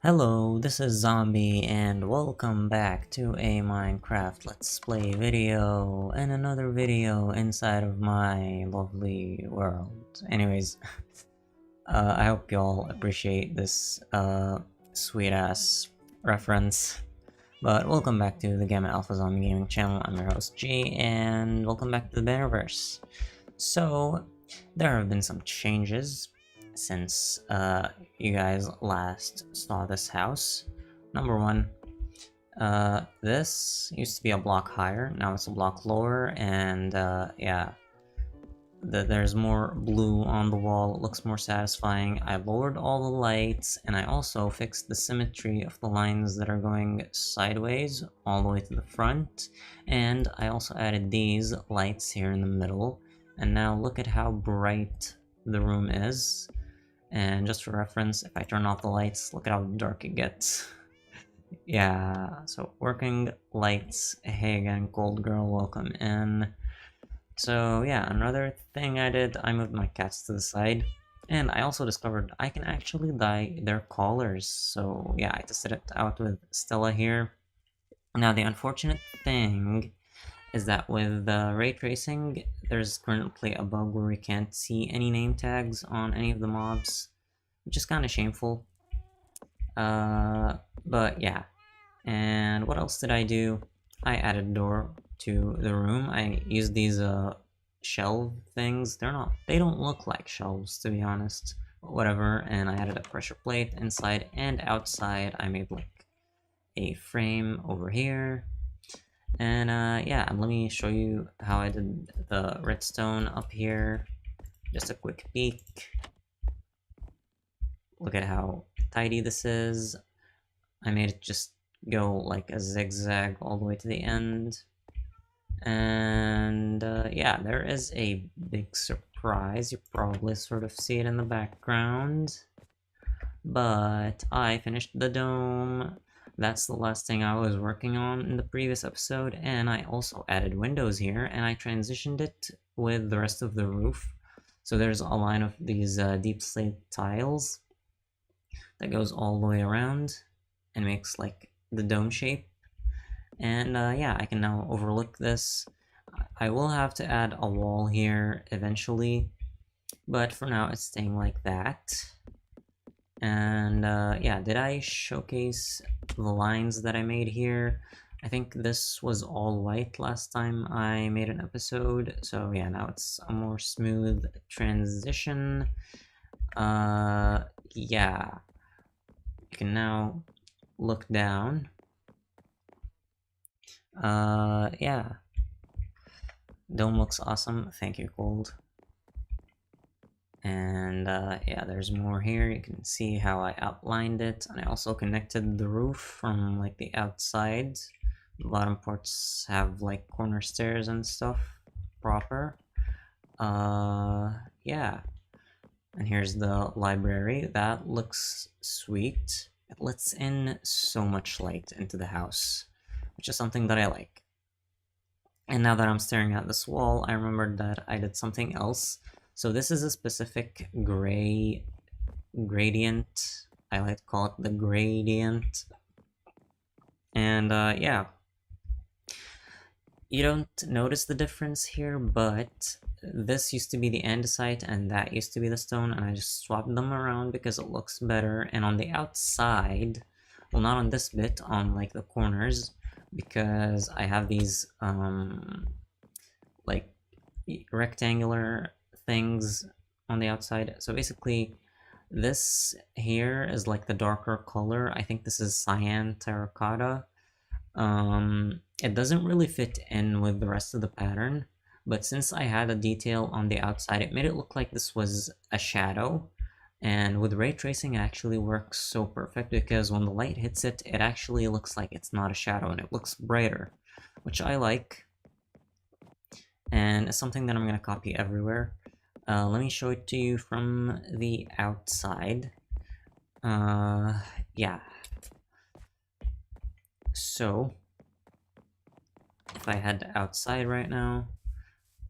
Hello, this is Zombie, and welcome back to a Minecraft Let's Play video, and another video inside of my lovely world. Anyways, I hope y'all appreciate this, sweet-ass reference. But welcome back to the Gamma Alpha Zombie Gaming channel. I'm your host, G, and welcome back to the Bannerverse. So, there have been some changes since you guys last saw this house. Number one, this used to be a block higher, now it's a block lower, and yeah, there's more blue on the wall, it looks more satisfying. I lowered all the lights, and I also fixed the symmetry of the lines that are going sideways all the way to the front, and I also added these lights here in the middle, and now look at how bright the room is. And just for reference, if I turn off the lights, look at how dark it gets. Yeah, so working lights. Hey again, Cold Girl, welcome in. So yeah, another thing I did, I moved my cats to the side. And I also discovered I can actually dye their collars. So yeah, I tested it out with Stella here. Now the unfortunate thing is that with ray tracing, there's currently a bug where we can't see any name tags on any of the mobs, which is kind of shameful. But yeah. And what else did I do? I added a door to the room. I used these shelf things. They don't look like shelves, to be honest. But whatever. And I added a pressure plate inside and outside. I made like a frame over here. And yeah, let me show you how I did the redstone up here. Just a quick peek. Look at how tidy this is. I made it just go like a zigzag all the way to the end. And yeah, there is a big surprise. You probably sort of see it in the background. But I finished the dome. That's the last thing I was working on in the previous episode, and I also added windows here, and I transitioned it with the rest of the roof. So there's a line of these deep slate tiles that goes all the way around and makes like the dome shape. And yeah, I can now overlook this. I will have to add a wall here eventually, but for now it's staying like that. And yeah, did I showcase the lines that I made here? I think this was all white last time I made an episode, so yeah, now it's a more smooth transition. Yeah, you can now look down. Yeah, dome looks awesome. Thank you, Cold. And yeah, there's more here. You can see how I outlined it, and I also connected the roof from like the outside. The bottom parts have like corner stairs and stuff proper. Yeah, and here's the library. That looks sweet. It lets in so much light into the house, which is something that I like. And now that I'm staring at this wall, I remembered that I did something else. So this is a specific gray gradient. I like to call it the gradient. And yeah, you don't notice the difference here, but this used to be the andesite and that used to be the stone, and I just swapped them around because it looks better. And on the outside, well, not on this bit, on like the corners, because I have these like rectangular things on the outside. So basically this here is like the darker color. I think this is cyan terracotta. It doesn't really fit in with the rest of the pattern, but since I had a detail on the outside, it made it look like this was a shadow. And with ray tracing, it actually works so perfect because when the light hits it, it actually looks like it's not a shadow and it looks brighter, which I like. And it's something that I'm going to copy everywhere. Let me show it to you from the outside. Yeah. So, if I head outside right now...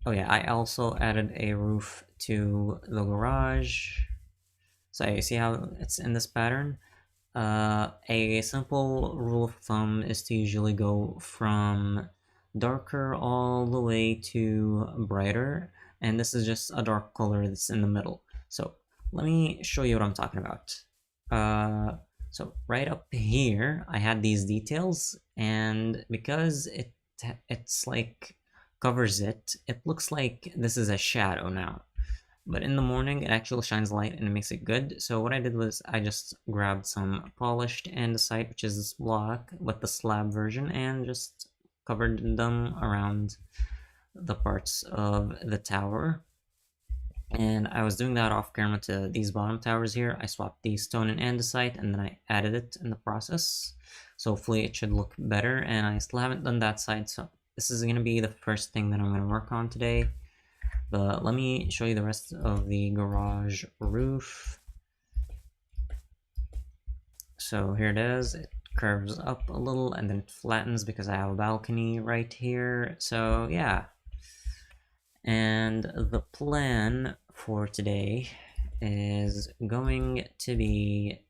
Oh yeah, I also added a roof to the garage. So you see how it's in this pattern? A simple rule of thumb is to usually go from darker all the way to brighter, and this is just a dark color that's in the middle. So let me show you what I'm talking about. So right up here, I had these details, and because it's like covers it, it looks like this is a shadow now. But in the morning, it actually shines light and it makes it good. So what I did was I just grabbed some polished andesite, which is this block with the slab version, and just covered them around the parts of the tower. And I was doing that off camera to these bottom towers here. I swapped the stone and andesite, and then I added it in the process. So hopefully it should look better, and I still haven't done that side, so this is going to be the first thing that I'm going to work on today. But let me show you the rest of the garage roof. So here it is. It curves up a little and then it flattens because I have a balcony right here. So yeah. And the plan for today is going to be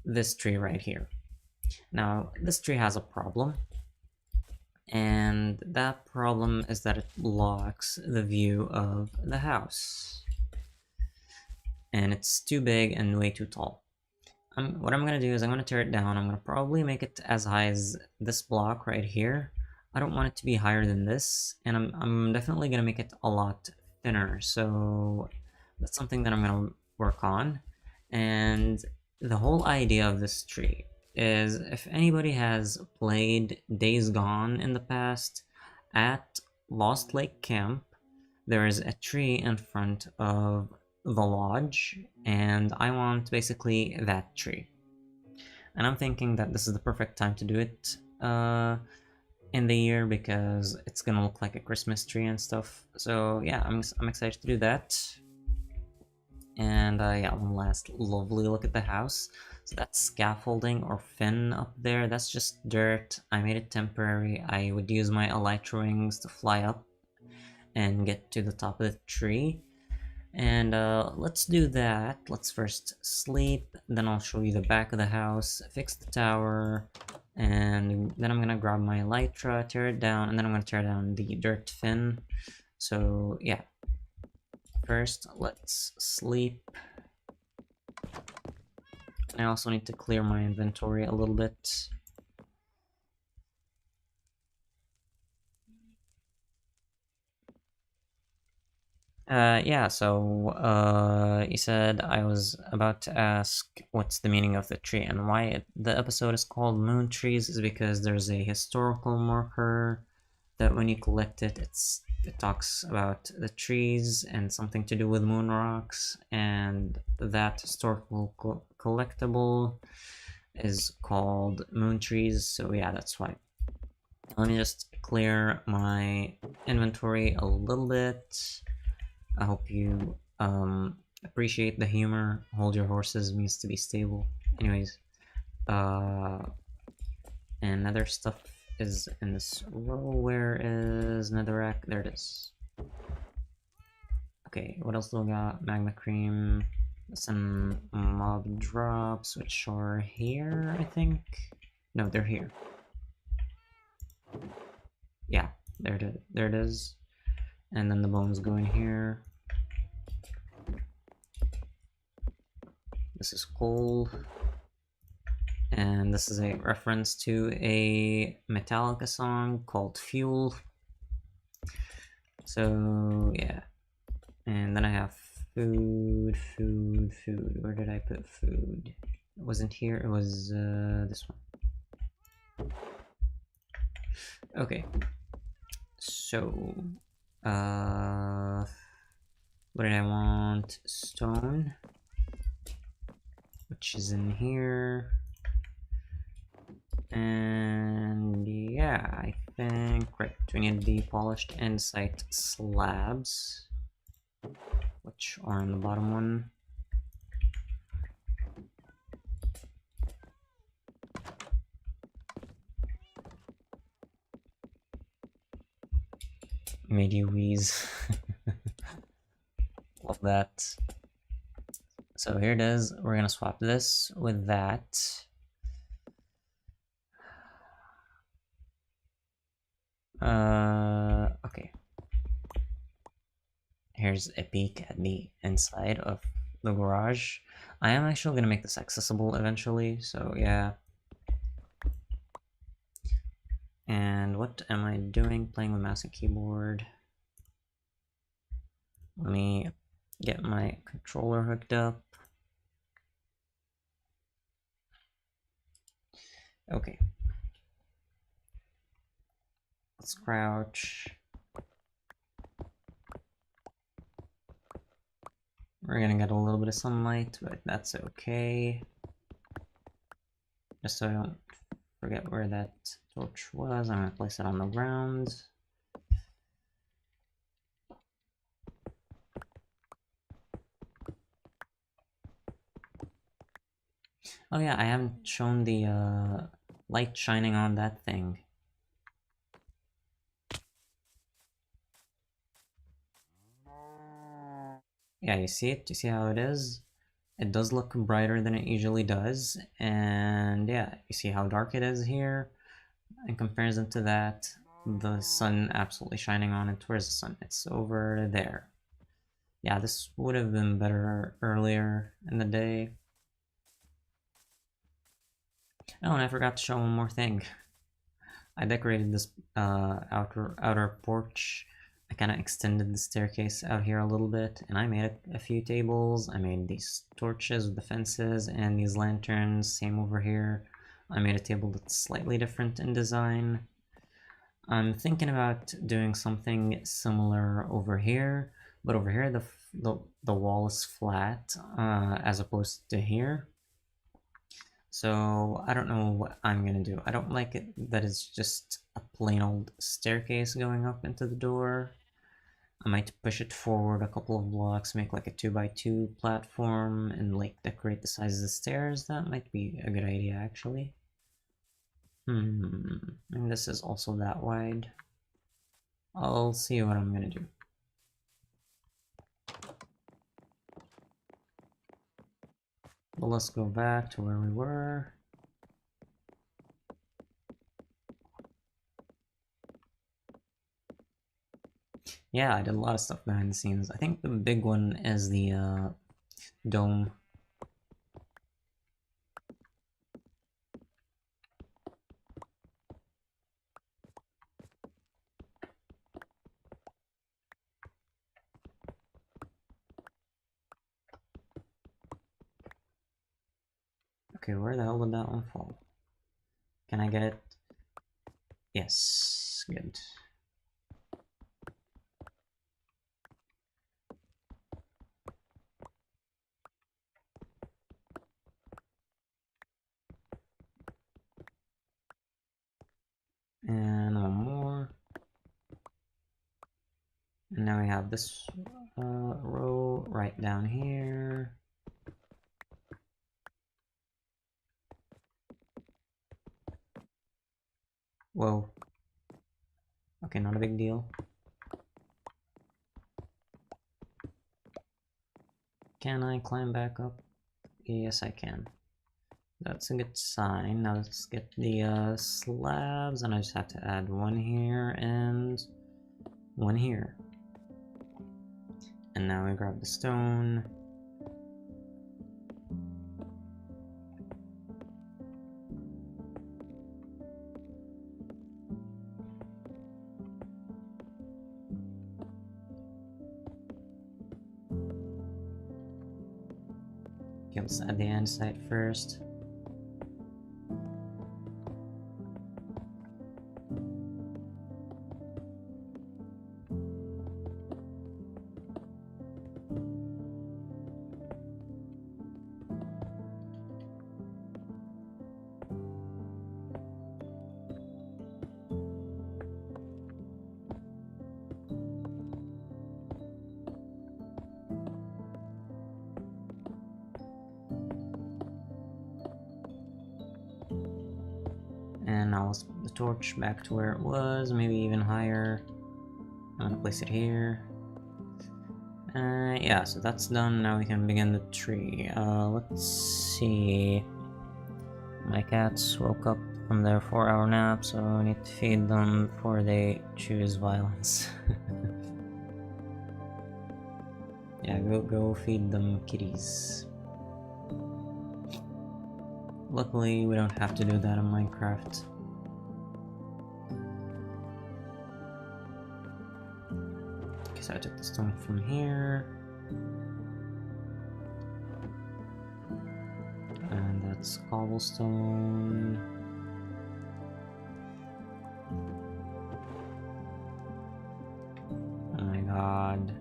this tree right here. Now, this tree has a problem. And that problem is that it blocks the view of the house. And it's too big and way too tall. What I'm gonna do is I'm gonna tear it down. I'm gonna probably make it as high as this block right here. I don't want it to be higher than this, and I'm definitely gonna make it a lot thinner. So that's something that I'm gonna work on. And the whole idea of this tree is, if anybody has played Days Gone in the past, at Lost Lake Camp, there is a tree in front of the lodge, and I want basically that tree. And I'm thinking that this is the perfect time to do it in the year because it's gonna look like a Christmas tree and stuff. So yeah, I'm excited to do that. And yeah, one last lovely look at the house. So that's scaffolding or fin up there. That's just dirt. I made it temporary. I would use my elytra wings to fly up and get to the top of the tree. And let's do that. Let's first sleep, then I'll show you the back of the house, fix the tower, and then I'm gonna grab my elytra, tear it down, and then I'm gonna tear down the dirt fin. So yeah, first let's sleep. I also need to clear my inventory a little bit. Yeah, so you said I was about to ask what's the meaning of the tree, and why the episode is called Moon Trees is because there's a historical marker that when you collect it, it talks about the trees and something to do with moon rocks, and that historical collectible is called Moon Trees, so yeah, that's why. Let me just clear my inventory a little bit. I hope you appreciate the humor. Hold your horses means to be stable. Anyways, and other stuff is in this row. Where is netherrack? There it is. Okay, what else do we got? Magma cream, some mob drops, which are here, I think. No, they're here. Yeah, there it is. And then the bones go in here. This is coal. And this is a reference to a Metallica song called Fuel. So yeah. And then I have food. Where did I put food? It wasn't here, it was this one. Okay. So what did I want? Stone, which is in here. And yeah, I think right, we need the polished andesite slabs, which are in the bottom one. Made you wheeze. Love that. So here it is. We're gonna swap this with that. Okay. Here's a peek at the inside of the garage. I am actually gonna make this accessible eventually, so yeah. And what am I doing? Playing with mouse and keyboard. Let me get my controller hooked up. Okay. Let's crouch. We're gonna get a little bit of sunlight, but that's okay. Just so I don't forget where that torch was, I'm gonna place it on the ground. Oh yeah, I haven't shown the light shining on that thing. Yeah, you see it? You see how it is? It does look brighter than it usually does, and yeah, you see how dark it is here? In comparison to that, the sun absolutely shining on it. Where's the sun? It's over there. Yeah, this would have been better earlier in the day. Oh, and I forgot to show one more thing. I decorated this outer porch. I kind of extended the staircase out here a little bit, and I made a few tables. I made these torches with the fences and these lanterns. Same over here. I made a table that's slightly different in design. I'm thinking about doing something similar over here, but over here the wall is flat as opposed to here. So I don't know what I'm gonna do. I don't like it that it's just a plain old staircase going up into the door. I might push it forward a couple of blocks, make like a 2x2 platform, and like decorate the size of the stairs. That might be a good idea actually. And this is also that wide. I'll see what I'm gonna do. But let's go back to where we were. Yeah, I did a lot of stuff behind the scenes. I think the big one is the dome. Okay, where the hell did that one fall? Can I get it? Yes, good. And one more. And now we have this row right down here. Whoa. Okay, not a big deal. Can I climb back up? Yes, I can. That's a good sign. Now let's get the slabs, and I just have to add one here and one here. And now I grab the stone. Okay, let's add the andesite first. And now let's put the torch back to where it was, maybe even higher. I'm gonna place it here. Yeah, so that's done. Now we can begin the tree. Let's see. My cats woke up from their 4-hour nap, so I need to feed them before they choose violence. Yeah, go feed them kitties. Luckily, we don't have to do that in Minecraft. Okay, so I took the stone from here. And that's cobblestone. Oh my god.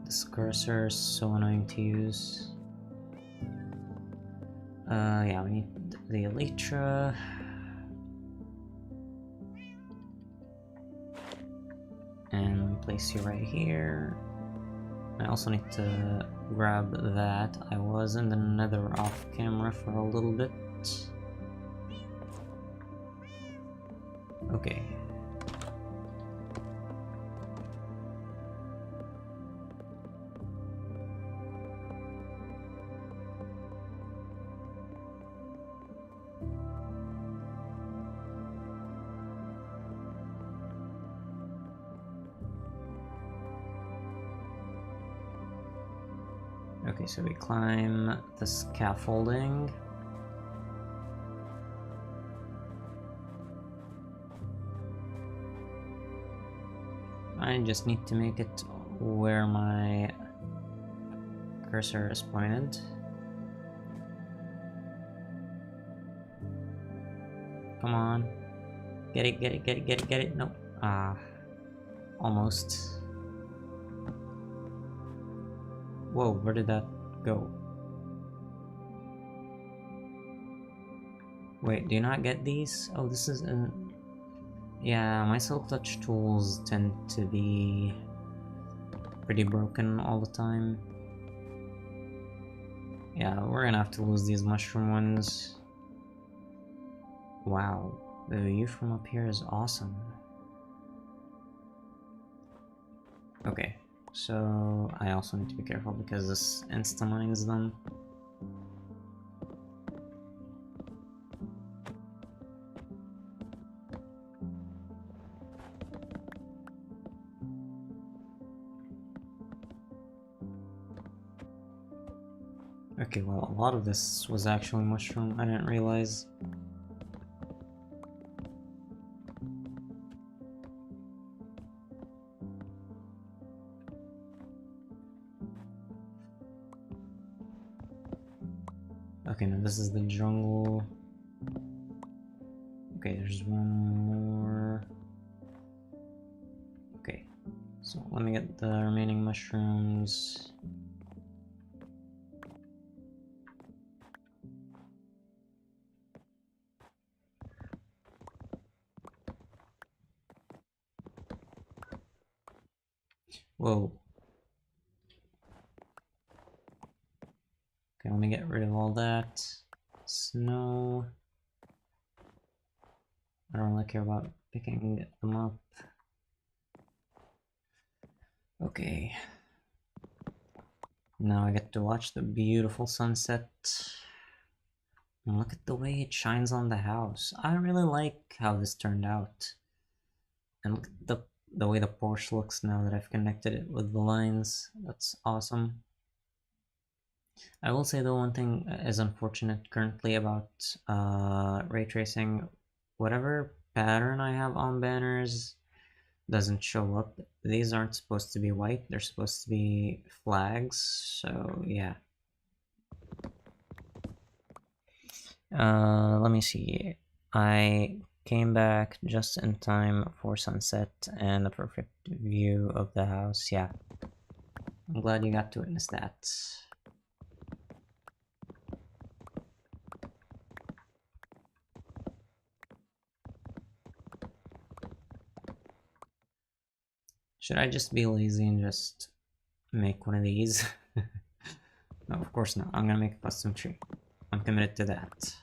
This cursor is so annoying to use. Yeah, we need the elytra. And place you right here. I also need to grab that. I was in the nether off camera for a little bit. Okay. Okay, so we climb the scaffolding. I just need to make it where my cursor is pointed. Come on. Get it, get it, get it, get it, get it. Nope. Almost. Whoa, where did that go? Wait, do you not get these? Oh, this is an... Yeah, my silk touch tools tend to be pretty broken all the time. Yeah, we're gonna have to lose these mushroom ones. Wow, the view from up here is awesome. Okay, so I also need to be careful because this insta-mines them. Okay, well, a lot of this was actually mushroom, I didn't realize. Okay, now this is the jungle. Okay, there's one more. Okay, so let me get the remaining mushrooms. Whoa. Okay, let me get rid of all that. Snow. I don't really care about picking them up. Okay. Now I get to watch the beautiful sunset. And look at the way it shines on the house. I really like how this turned out. And look at the way the Porsche looks now that I've connected it with the lines. That's awesome. I will say the one thing is unfortunate currently about ray tracing. Whatever pattern I have on banners doesn't show up. These aren't supposed to be white, they're supposed to be flags, so yeah. Let me see. I came back just in time for sunset and a perfect view of the house. Yeah, I'm glad you got to witness that. Should I just be lazy and just make one of these? No, of course not. I'm gonna make a custom tree. I'm committed to that.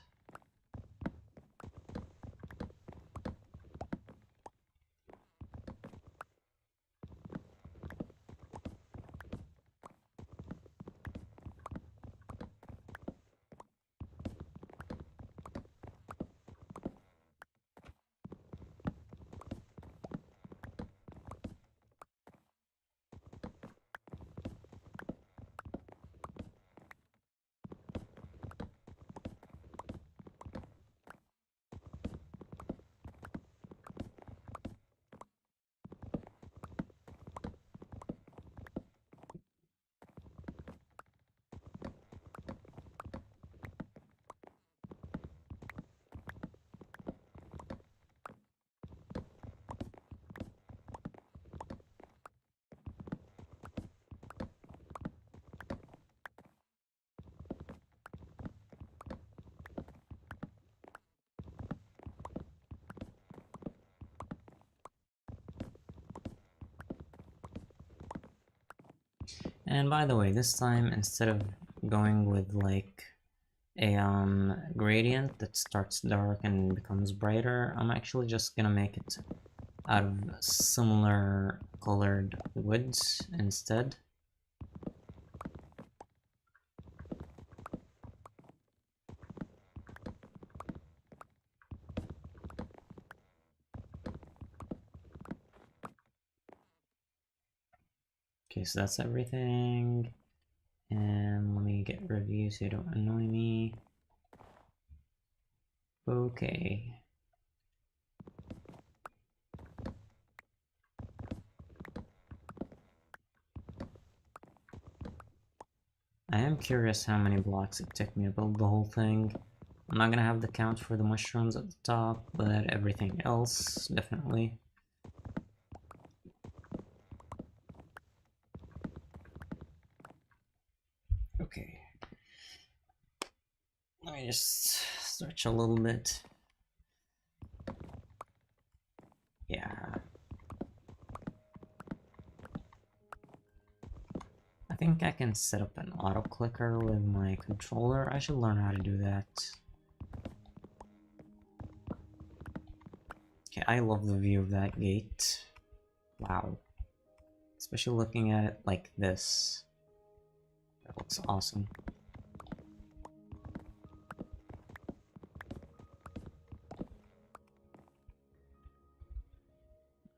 And by the way, this time instead of going with like a gradient that starts dark and becomes brighter, I'm actually just gonna make it out of similar colored woods instead. Okay, so that's everything. And let me get reviews so you don't annoy me. Okay. I am curious how many blocks it took me to build the whole thing. I'm not gonna have the count for the mushrooms at the top, but everything else, definitely. Okay. Let me just stretch a little bit. Yeah. I think I can set up an auto clicker with my controller. I should learn how to do that. Okay, I love the view of that gate. Wow. Especially looking at it like this. That looks awesome.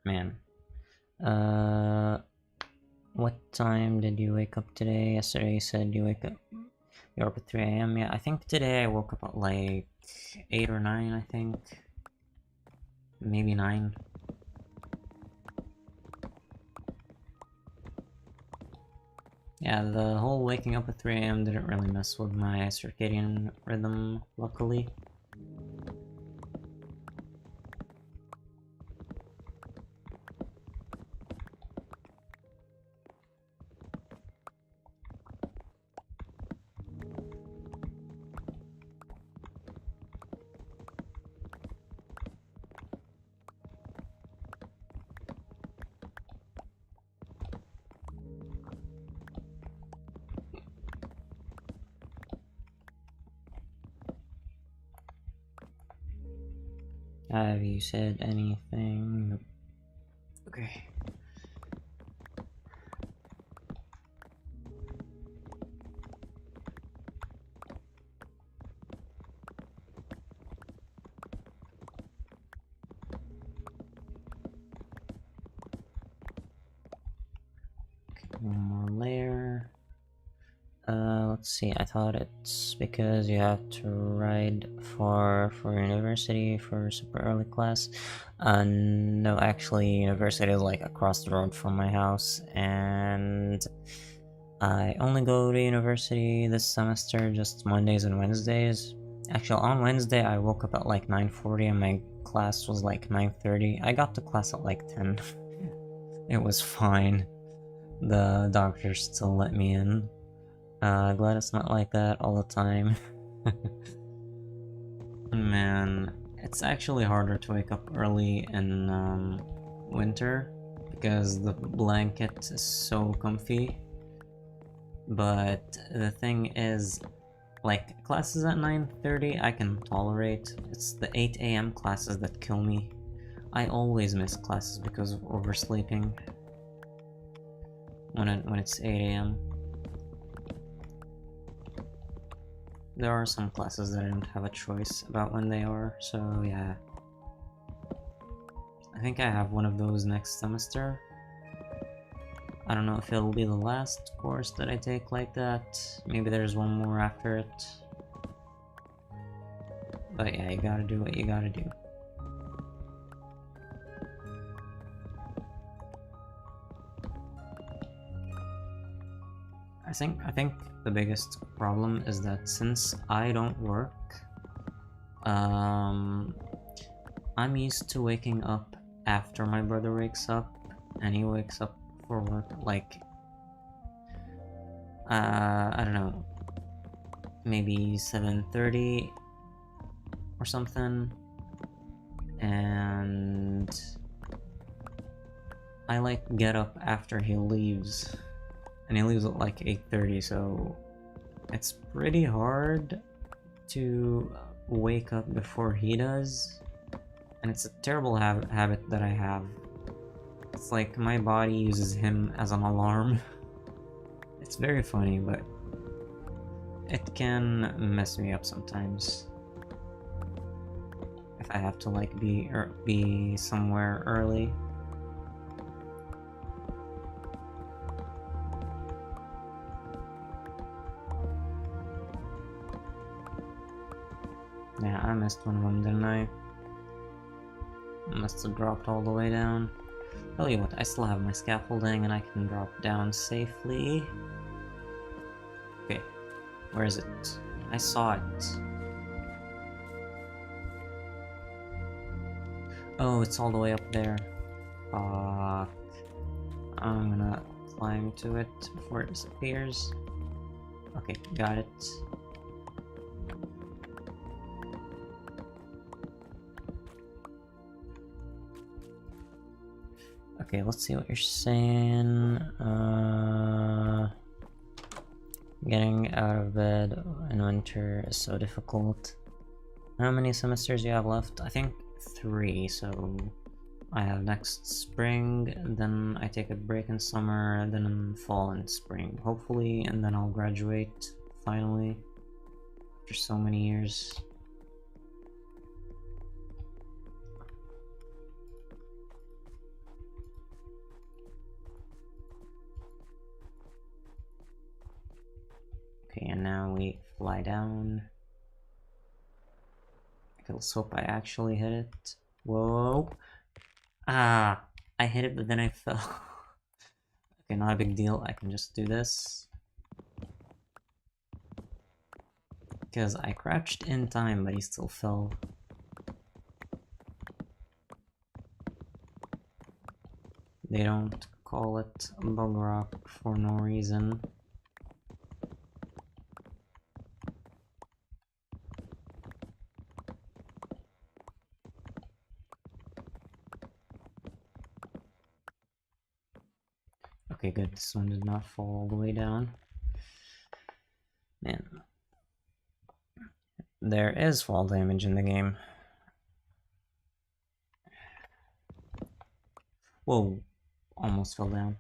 Man. What time did you wake up today? Yesterday you said you're up at 3 a.m. Yeah, I think today I woke up at like 8 or 9, I think. Maybe 9. Yeah, the whole waking up at 3 a.m. didn't really mess with my circadian rhythm, luckily. Have you said anything? Nope. Okay. One more layer. Let's see, I thought it's because you have to ride for university for super early class. No, actually, university is like across the road from my house, and I only go to university this semester just Mondays and Wednesdays. Actually, on Wednesday I woke up at like 9:40 and my class was like 9:30. I got to class at like 10. It was fine. The doctor still let me in. Glad it's not like that all the time. Man, it's actually harder to wake up early in winter because the blanket is so comfy. But the thing is, like, classes at 9:30 I can tolerate. It's the 8 a.m. classes that kill me. I always miss classes because of oversleeping when it's 8 a.m. There are some classes that I don't have a choice about when they are, so yeah. I think I have one of those next semester. I don't know if it'll be the last course that I take like that. Maybe there's one more after it. But yeah, you gotta do what you gotta do. I think the biggest problem is that since I don't work, I'm used to waking up after my brother wakes up, and he wakes up for work like I don't know, maybe 7:30 or something, and I like get up after he leaves. and he leaves at like 8:30, so it's pretty hard to wake up before he does, and it's a terrible habit that I have. It's like my body uses him as an alarm. It's very funny, but it can mess me up sometimes if I have to like be somewhere early. Yeah, I missed one of them, didn't I? Must have dropped all the way down. Tell you what, I still have my scaffolding and I can drop down safely. Okay, where is it? I saw it. Oh, it's all the way up there. Fuck. I'm gonna climb to it before it disappears. Okay, got it. Okay, let's see what you're saying. Getting out of bed in winter is so difficult. How many semesters do you have left? I think 3, so I have next spring, then I take a break in summer, then in fall and spring, hopefully, and then I'll graduate finally after so many years. Okay, and now we fly down. Okay, let's hope I actually hit it. Whoa! Ah! I hit it, but then I fell. Okay, not a big deal. I can just do this. Because I crouched in time, but he still fell. They don't call it bug rock for no reason. Okay, good. This one did not fall all the way down. Man. There is fall damage in the game. Whoa. Almost fell down.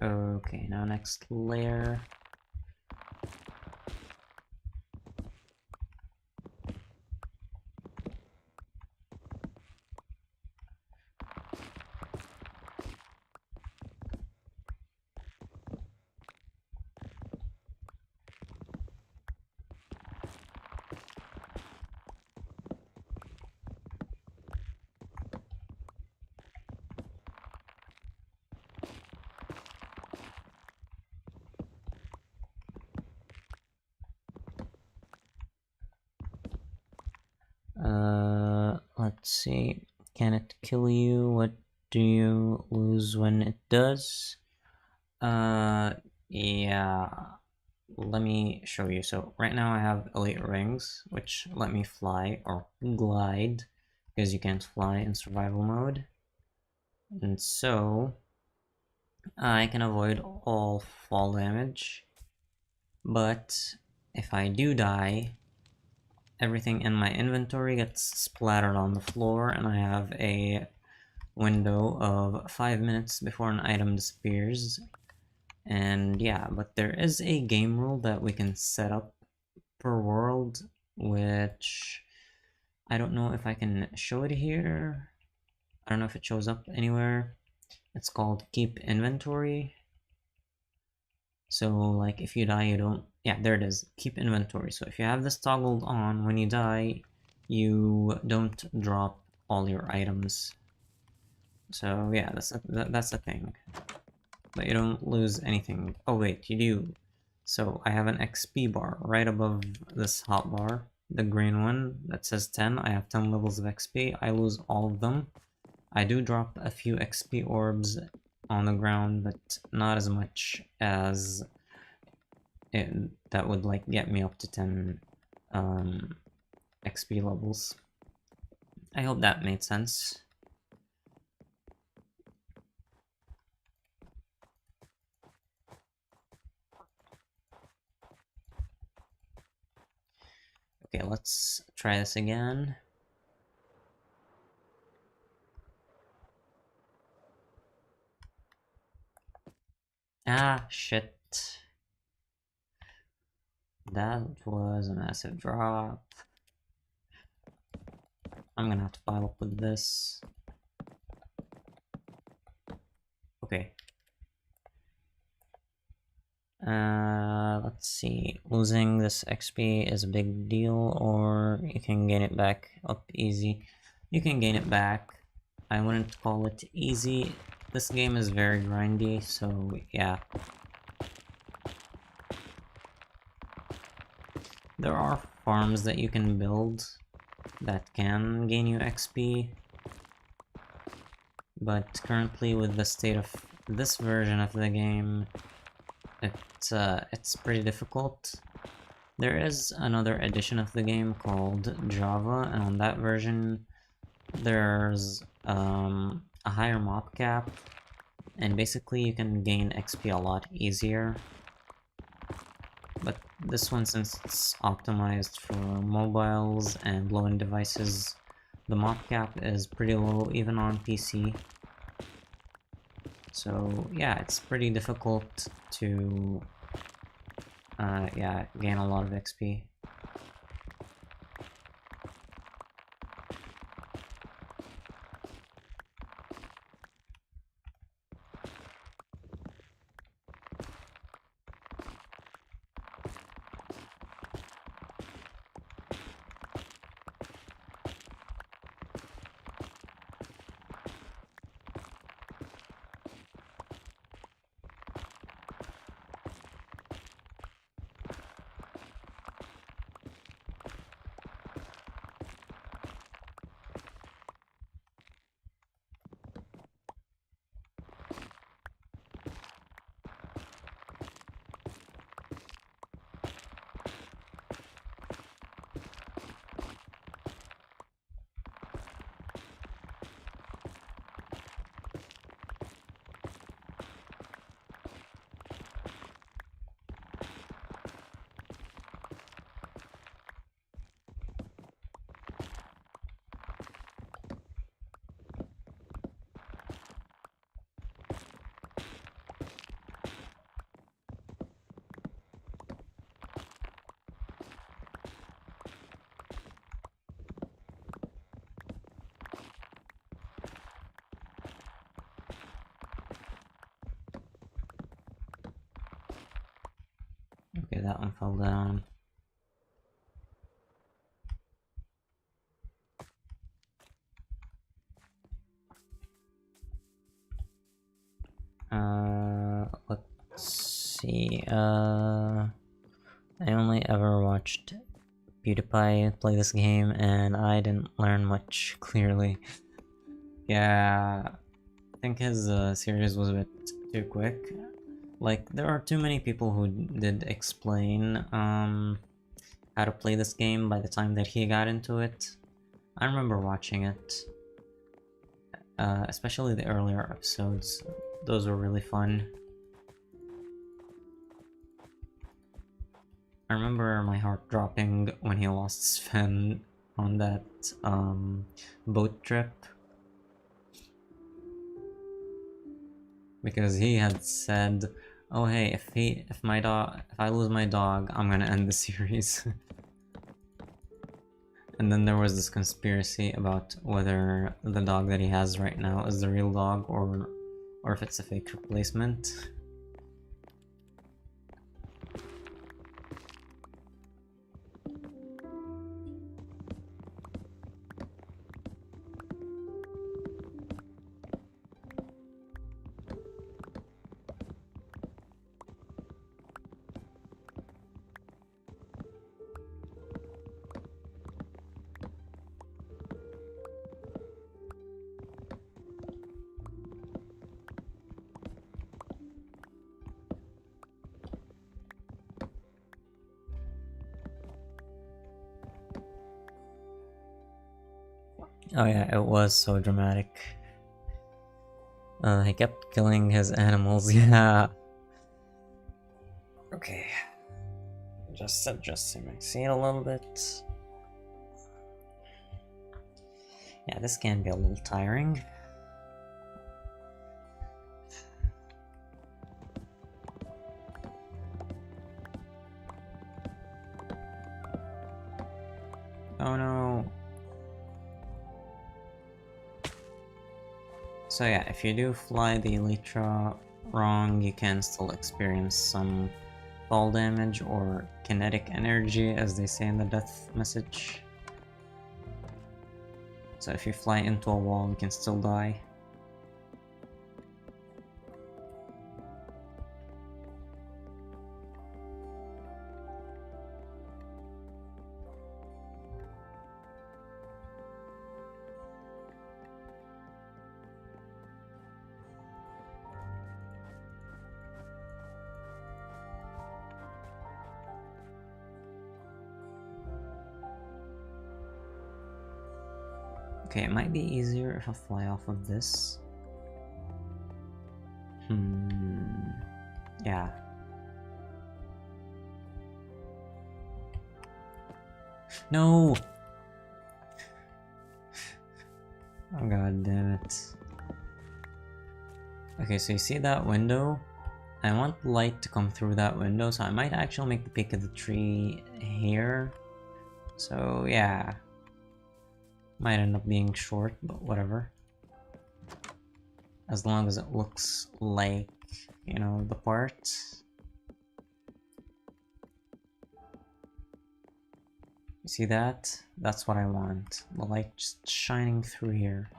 Okay, now next layer. Let's see. Can it kill you? What do you lose when it does? Yeah. Let me show you. So right now I have elite rings, which let me fly or glide, because you can't fly in survival mode. And so I can avoid all fall damage, but if I do die, everything in my inventory gets splattered on the floor, and I have a window of 5 minutes before an item disappears. And yeah, but there is a game rule that we can set up per world, which I don't know if I can show it here. I don't know if it shows up anywhere. It's called keep inventory. So like if you die, you don't, yeah, there it is, keep inventory. So if you have this toggled on, when you die, you don't drop all your items. So yeah, that's the thing. But you don't lose anything. Oh wait, you do. So I have an XP bar right above this hotbar, the green one that says 10. I have 10 levels of XP. I lose all of them. I do drop a few XP orbs on the ground, but not as much as that would like get me up to 10 XP levels. I hope that made sense. Okay, let's try this again. Ah, shit. That was a massive drop. I'm gonna have to file up with this. Okay. Let's see. Losing this XP is a big deal, or you can gain it back up easy. You can gain it back. I wouldn't call it easy. This game is very grindy, so yeah. There are farms that you can build that can gain you XP, but currently with the state of this version of the game, it's pretty difficult. There is another edition of the game called Java, and on that version there's a higher mob cap, and basically you can gain XP a lot easier. But this one, since it's optimized for mobiles and low-end devices, the mob cap is pretty low even on PC. So yeah, it's pretty difficult to yeah, gain a lot of XP. Okay, that one fell down. Let's see, I only ever watched PewDiePie play this game, and I didn't learn much, clearly. Yeah, I think his series was a bit too quick. Like, there are too many people who did explain how to play this game by the time that he got into it. I remember watching it, especially the earlier episodes. Those were really fun. I remember my heart dropping when he lost Sven on that boat trip, because he had said, "Oh hey, if I lose my dog, I'm gonna end the series." And then there was this conspiracy about whether the dog that he has right now is the real dog or if it's a fake replacement. Oh yeah, it was so dramatic. He kept killing his animals, yeah. Okay. Just adjusting my seat a little bit. Yeah, this can be a little tiring. Oh no. So yeah, if you do fly the Elytra wrong, you can still experience some fall damage or kinetic energy, as they say in the death message. So if you fly into a wall, you can still die. Okay, it might be easier if I fly off of this. Yeah. No! Oh god damn it. Okay, so you see that window? I want light to come through that window, so I might actually make the peak of the tree here. So yeah. Might end up being short, but whatever. As long as it looks like, you know, the part. You see that? That's what I want. The light just shining through here.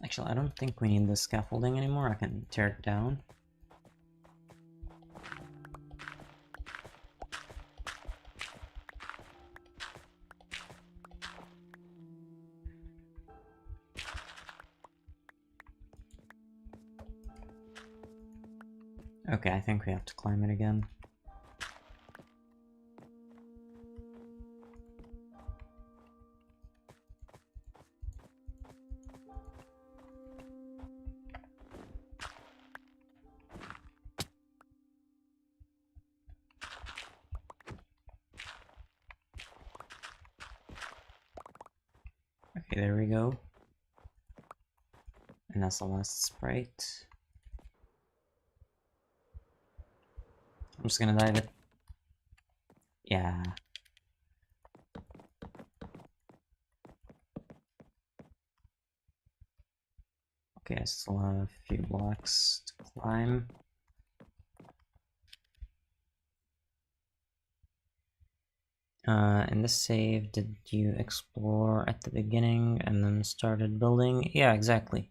Actually, I don't think we need the scaffolding anymore. I can tear it down. Okay, I think we have to climb it again. Okay, there we go. And that's the last sprite. I'm just gonna dive it. Yeah. Okay, I still have a few blocks to climb. In this save, did you explore at the beginning and then started building? Yeah, exactly.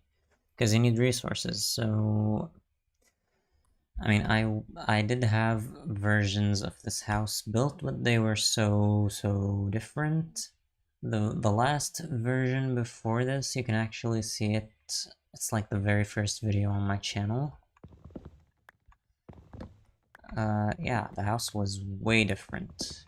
Because you need resources, so... I mean, I did have versions of this house built, but they were so different. The last version before this, you can actually see it. It's like the very first video on my channel. Yeah, the house was way different.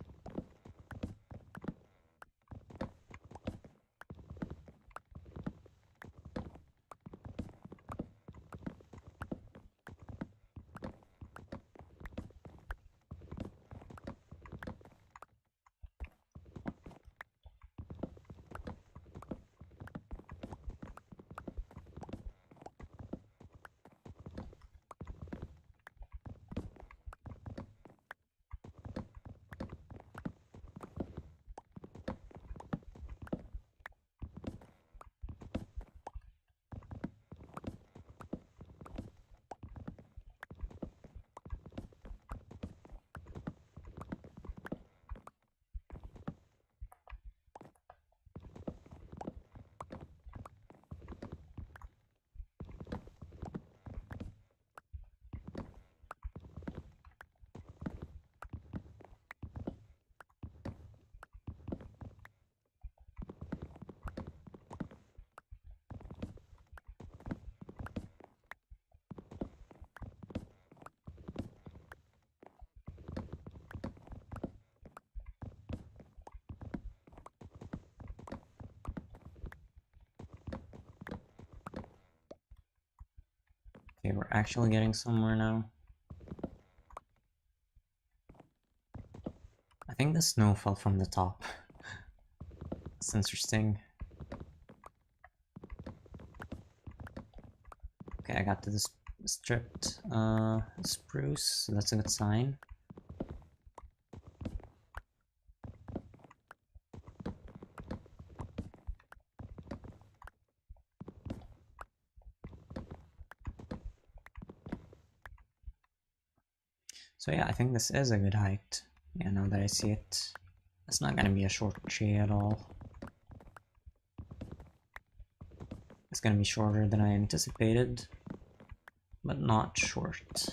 Okay, we're actually getting somewhere now. I think the snow fell from the top. It's interesting. Okay, I got to this stripped spruce, so that's a good sign. So yeah, I think this is a good height. Yeah, now that I see it, it's not gonna be a short tree at all. It's gonna be shorter than I anticipated, but not short.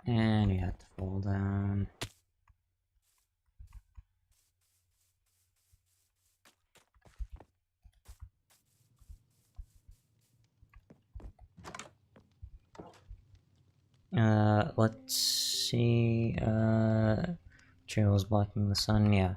And you have to fall down. Let's see, trails blocking the sun, yeah.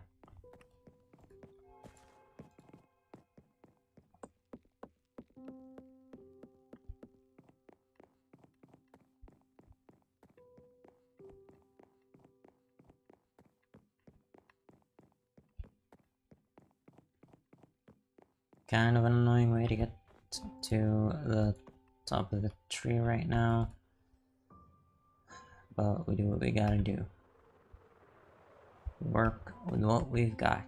Kind of an annoying way to get to the top of the tree right now, but we do what we gotta do. Work with what we've got.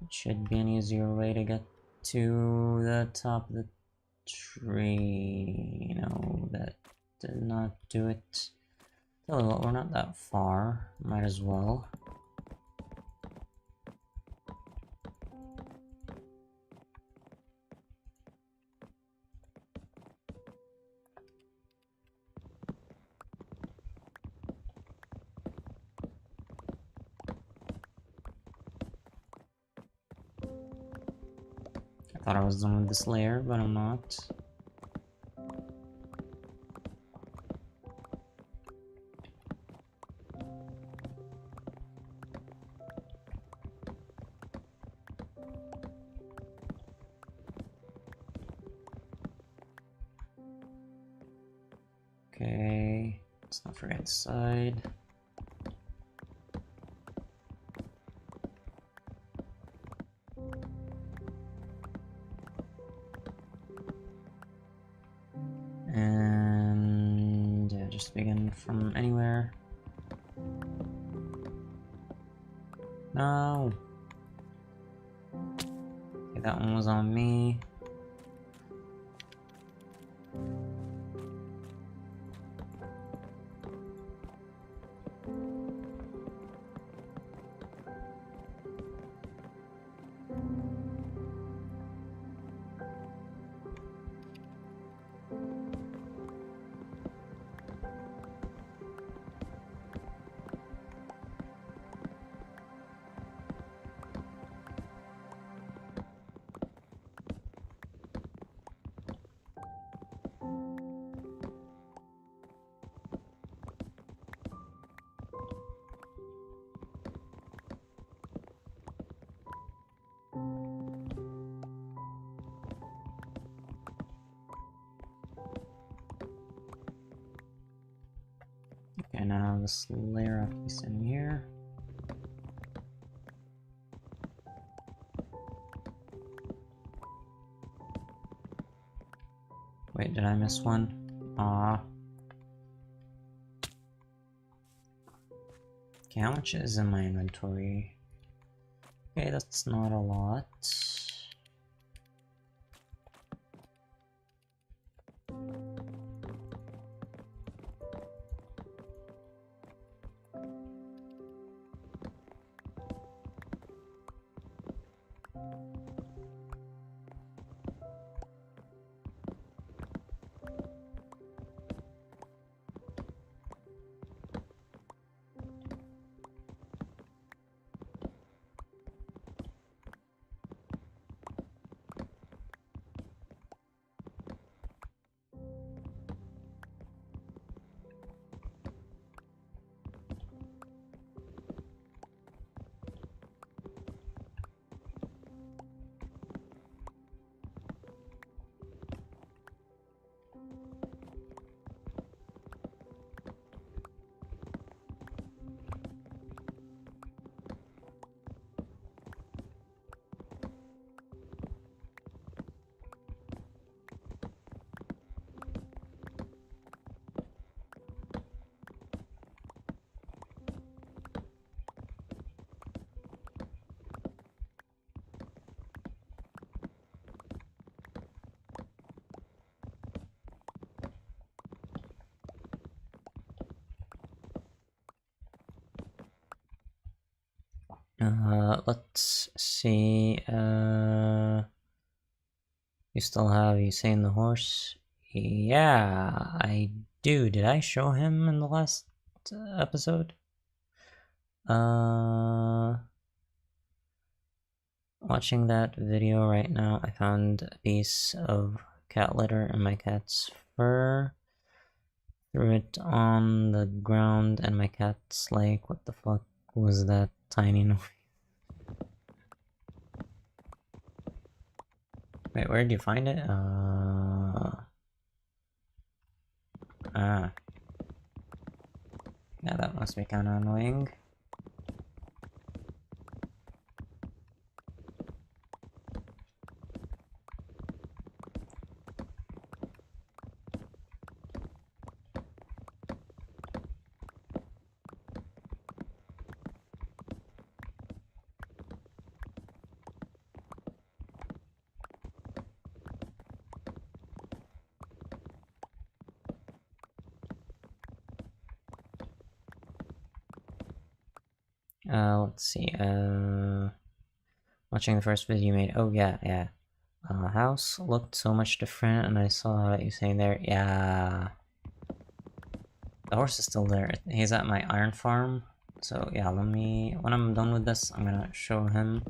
It should be an easier way to get to the top of the tree. No, that did not do it. Tell you what, we're not that far. Might as well. I thought I was done with this layer, but I'm not. Okay, let's not forget the side. And yeah, just begin from anywhere. No. Okay, that one was on me. Okay, now this layer have to be sitting here. Wait, did I miss one? Aw. Okay, how much is in my inventory? Okay, that's not a lot. Let's see. You still have Usain the horse? Yeah, I do. Did I show him in the last episode? Watching that video right now, I found a piece of cat litter in my cat's fur. Threw it on the ground and my cat's like, what the fuck was that tiny noise? Wait, where did you find it? Yeah, that must be kinda annoying. Let's see, watching the first video you made, oh yeah. House looked so much different, and I saw you saying there, yeah. The horse is still there, he's at my iron farm, so yeah, when I'm done with this, I'm gonna show him.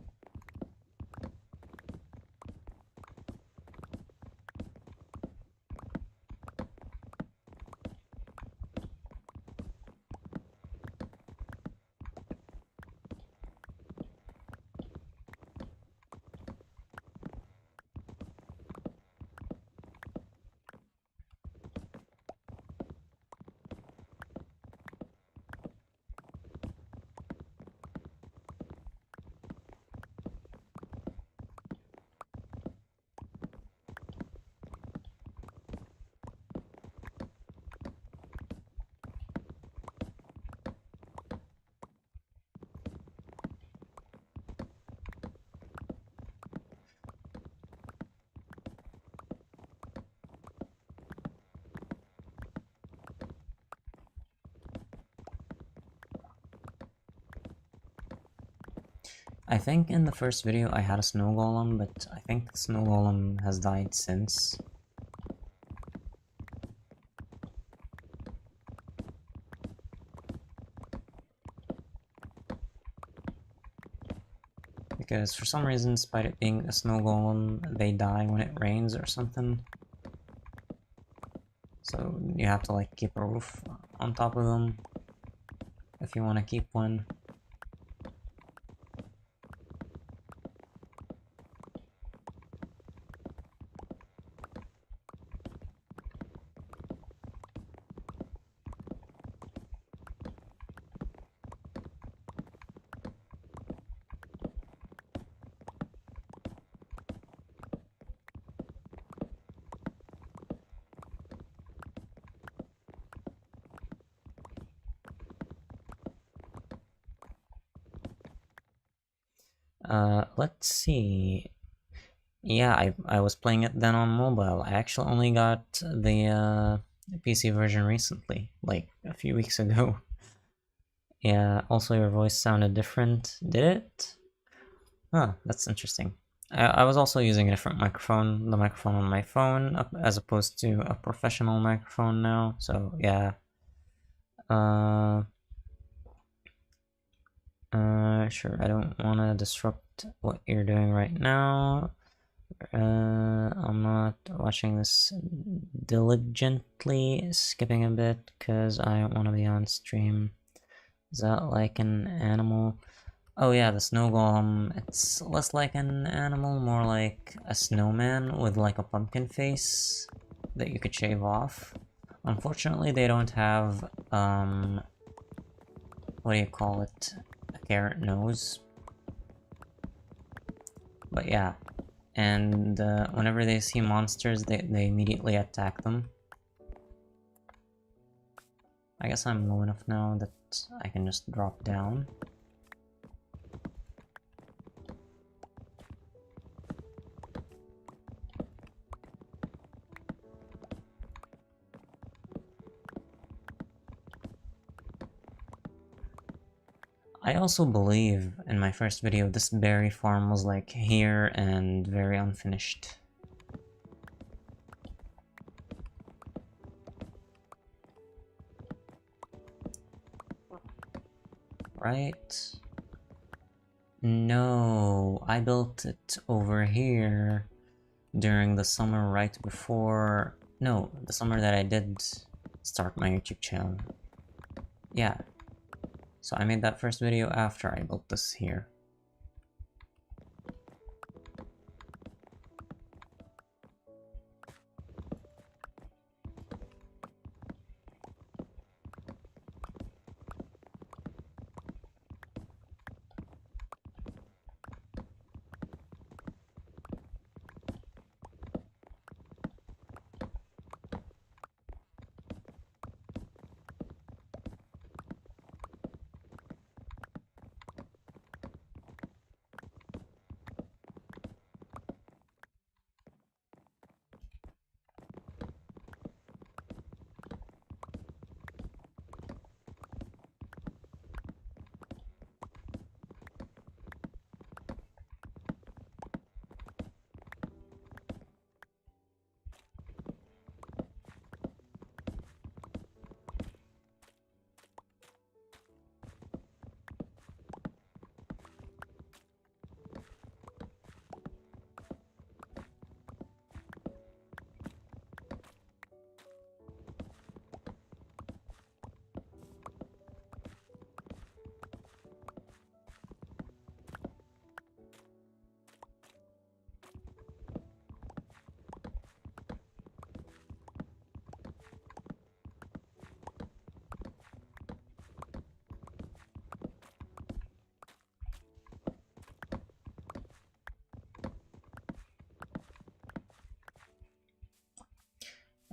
I think in the first video I had a snow golem, but I think the snow golem has died since. Because for some reason, despite it being a snow golem, they die when it rains or something. So you have to like keep a roof on top of them if you want to keep one. Let's see. Yeah, I was playing it then on mobile. I actually only got the PC version recently, like a few weeks ago. Yeah, also your voice sounded different. Did it? Huh, that's interesting. I was also using a different microphone, the microphone on my phone, as opposed to a professional microphone now. So yeah. Sure. I don't want to disrupt what you're doing right now. I'm not watching this diligently, skipping a bit because I don't want to be on stream. Is that like an animal? Oh yeah, the snow golem. It's less like an animal, more like a snowman with like a pumpkin face that you could shave off. Unfortunately, they don't have, what do you call it? A carrot nose. But yeah, and whenever they see monsters, they immediately attack them. I guess I'm low enough now that I can just drop down. I also believe in my first video this berry farm was like here and very unfinished. Right? No, I built it over here during the summer right before... No, the summer that I did start my YouTube channel. Yeah. So I made that first video after I built this here.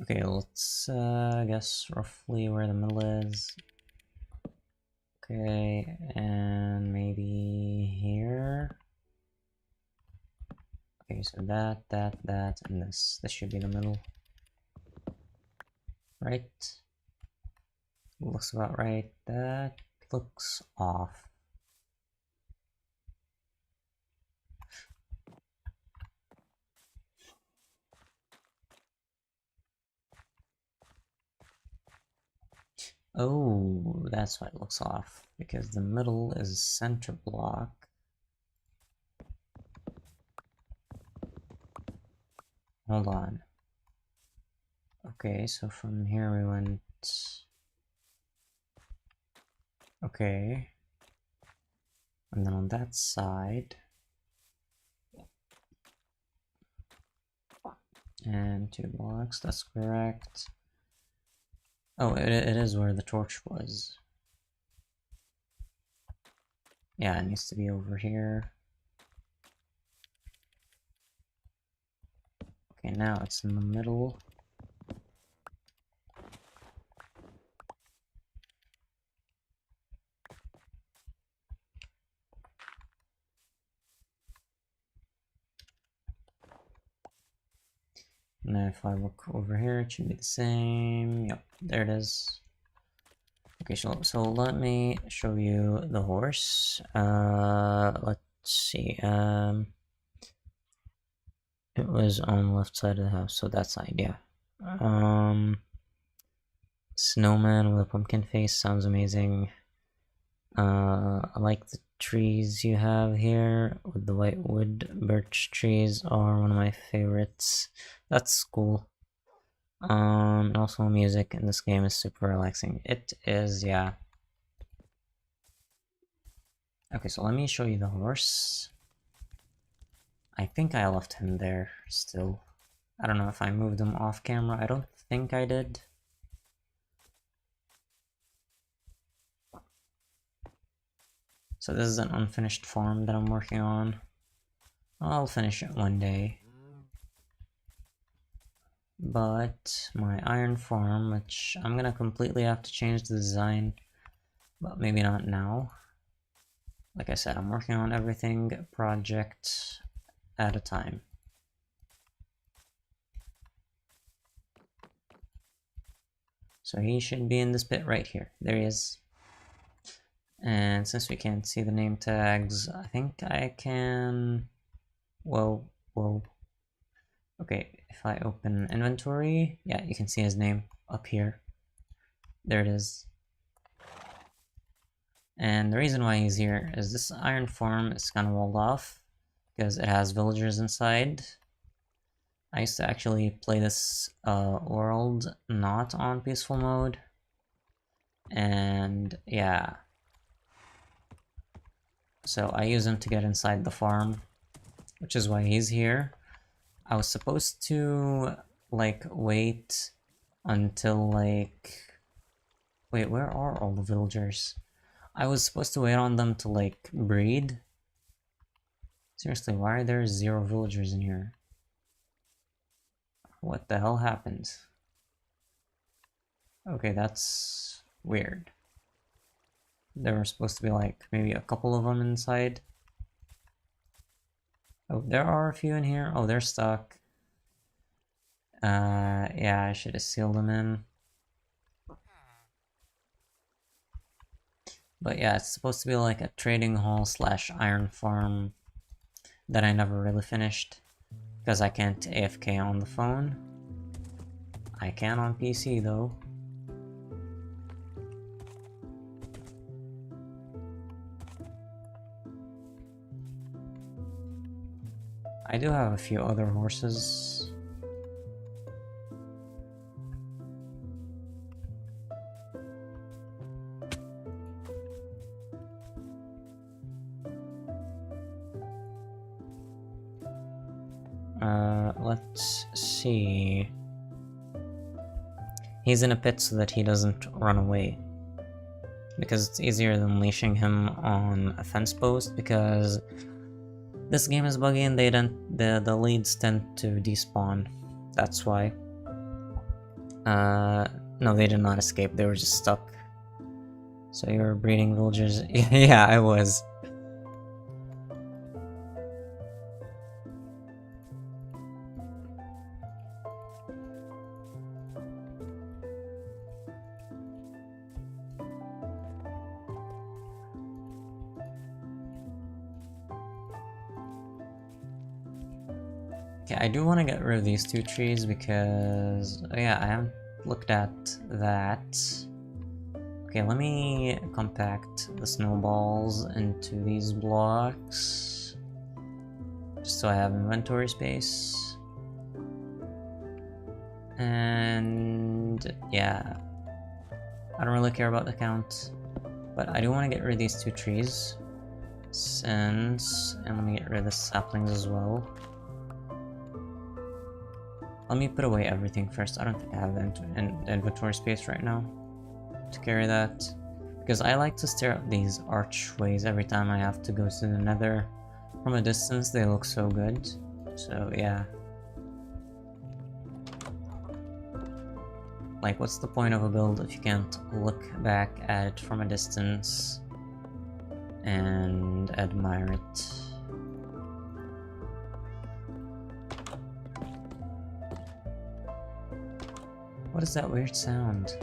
Okay, let's guess roughly where the middle is. Okay, and maybe here. Okay, so that, and this. This should be the middle. Right? Looks about right. That looks off. Oh, that's why it looks off. Because the middle is center block. Hold on. Okay, so from here we went... Okay. And then on that side... And 2 blocks, that's correct. Oh, it is where the torch was. Yeah, it needs to be over here. Okay, now it's in the middle. Now if I look over here, it should be the same. Yep, there it is. Okay, so let me show you the horse. Let's see. It was on the left side of the house, so that side, yeah. Snowman with a pumpkin face sounds amazing. I like the trees you have here with the white wood. Birch trees are one of my favorites. That's cool. And also music in this game is super relaxing. It is, yeah. Okay, so let me show you the horse. I think I left him there still. I don't know if I moved him off camera. I don't think I did. So this is an unfinished farm that I'm working on. I'll finish it one day. But my iron farm, which I'm gonna completely have to change the design, but maybe not now. Like I said, I'm working on everything project at a time. So he should be in this bit right here. There he is. And since we can't see the name tags, I think I can... Whoa. Okay, if I open inventory, yeah, you can see his name up here. There it is. And the reason why he's here is this iron farm is kind of walled off because it has villagers inside. I used to actually play this world not on peaceful mode. And yeah. So I use him to get inside the farm, which is why he's here. I was supposed to like wait until like... Wait, where are all the villagers? I was supposed to wait on them to like breed. Seriously, why are there 0 villagers in here? What the hell happened? Okay, that's weird. There were supposed to be like maybe a couple of them inside. Oh, there are a few in here. Oh, they're stuck. Yeah, I should have sealed them in. But yeah, it's supposed to be like a trading hall slash iron farm that I never really finished because I can't AFK on the phone. I can on PC though. I do have a few other horses. Let's see. He's in a pit so that he doesn't run away. Because it's easier than leashing him on a fence post, because this game is buggy and the leads tend to despawn. That's why. No, they did not escape, they were just stuck. So you were breeding villagers? Yeah, I was. Okay, I do want to get rid of these 2 trees because... Oh yeah, I haven't looked at that. Okay, let me compact the snowballs into these blocks. Just so I have inventory space. And... yeah. I don't really care about the count. But I do want to get rid of these 2 trees. And let me get rid of the saplings as well. Let me put away everything first. I don't think I have inventory space right now to carry that. Because I like to stare at these archways every time I have to go to the nether. From a distance, they look so good. So, yeah. Like, what's the point of a build if you can't look back at it from a distance and admire it? What is that weird sound?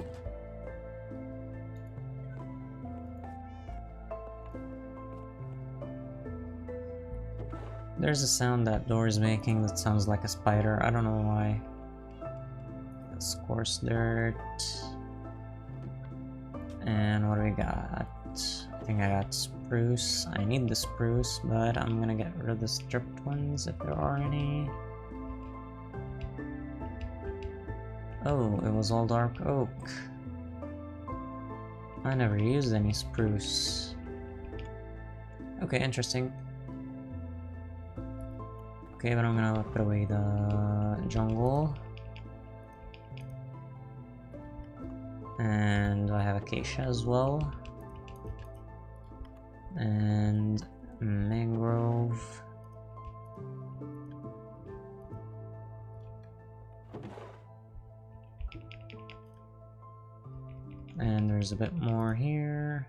There's a sound that door is making that sounds like a spider. I don't know why. That's coarse dirt. And what do we got? I think I got spruce. I need the spruce, but I'm gonna get rid of the stripped ones if there are any. Oh, it was all dark oak. I never used any spruce. Okay, interesting. Okay, but I'm gonna put away the jungle. And I have acacia as well. And mangrove. And there's a bit more here.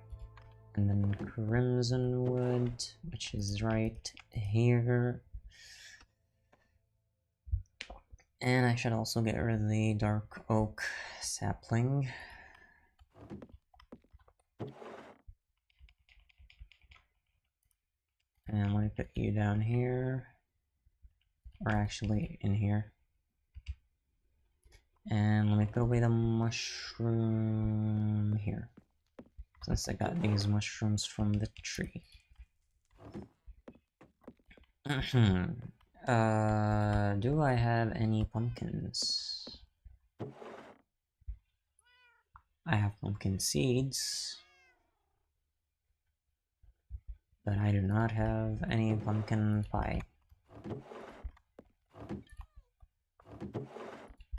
And then crimson wood, which is right here. And I should also get rid of the dark oak sapling. And let me put you down here. Or actually in here. And let me put away the mushroom here. Since I got these mushrooms from the tree. Do I have any pumpkins? I have pumpkin seeds. But I do not have any pumpkin pie.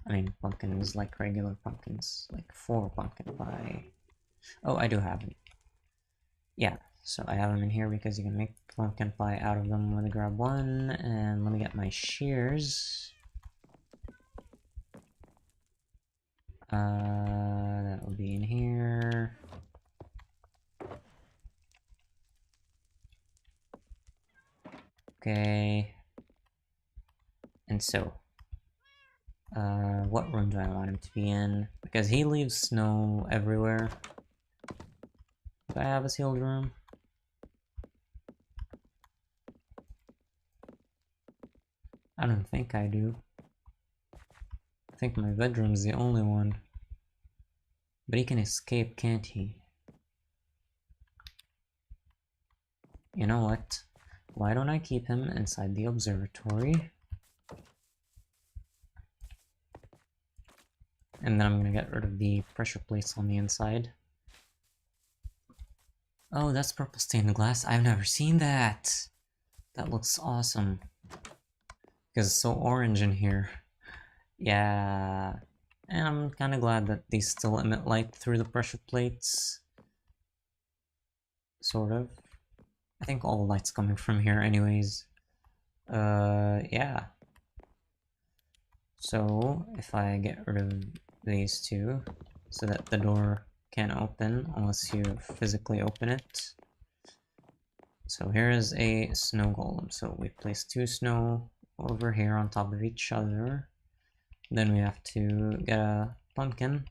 I mean, pumpkins like regular pumpkins, like 4 pumpkin pie. Oh, I do have them. Yeah, so I have them in here because you can make pumpkin pie out of them. Let me grab one, and let me get my shears. That will be in here. Okay. And so, what room do I want him to be in? Because he leaves snow everywhere. Do I have a sealed room? I don't think I do. I think my bedroom's the only one. But he can escape, can't he? You know what? Why don't I keep him inside the observatory? And then I'm gonna get rid of the pressure plates on the inside. Oh, that's purple stained glass. I've never seen that! That looks awesome. Because it's so orange in here. Yeah. And I'm kinda glad that these still emit light through the pressure plates. Sort of. I think all the light's coming from here anyways. Yeah. So, if I get rid of these two, so that the door can't open unless you physically open it. So here is a snow golem. So we place 2 snow over here on top of each other. Then we have to get a pumpkin.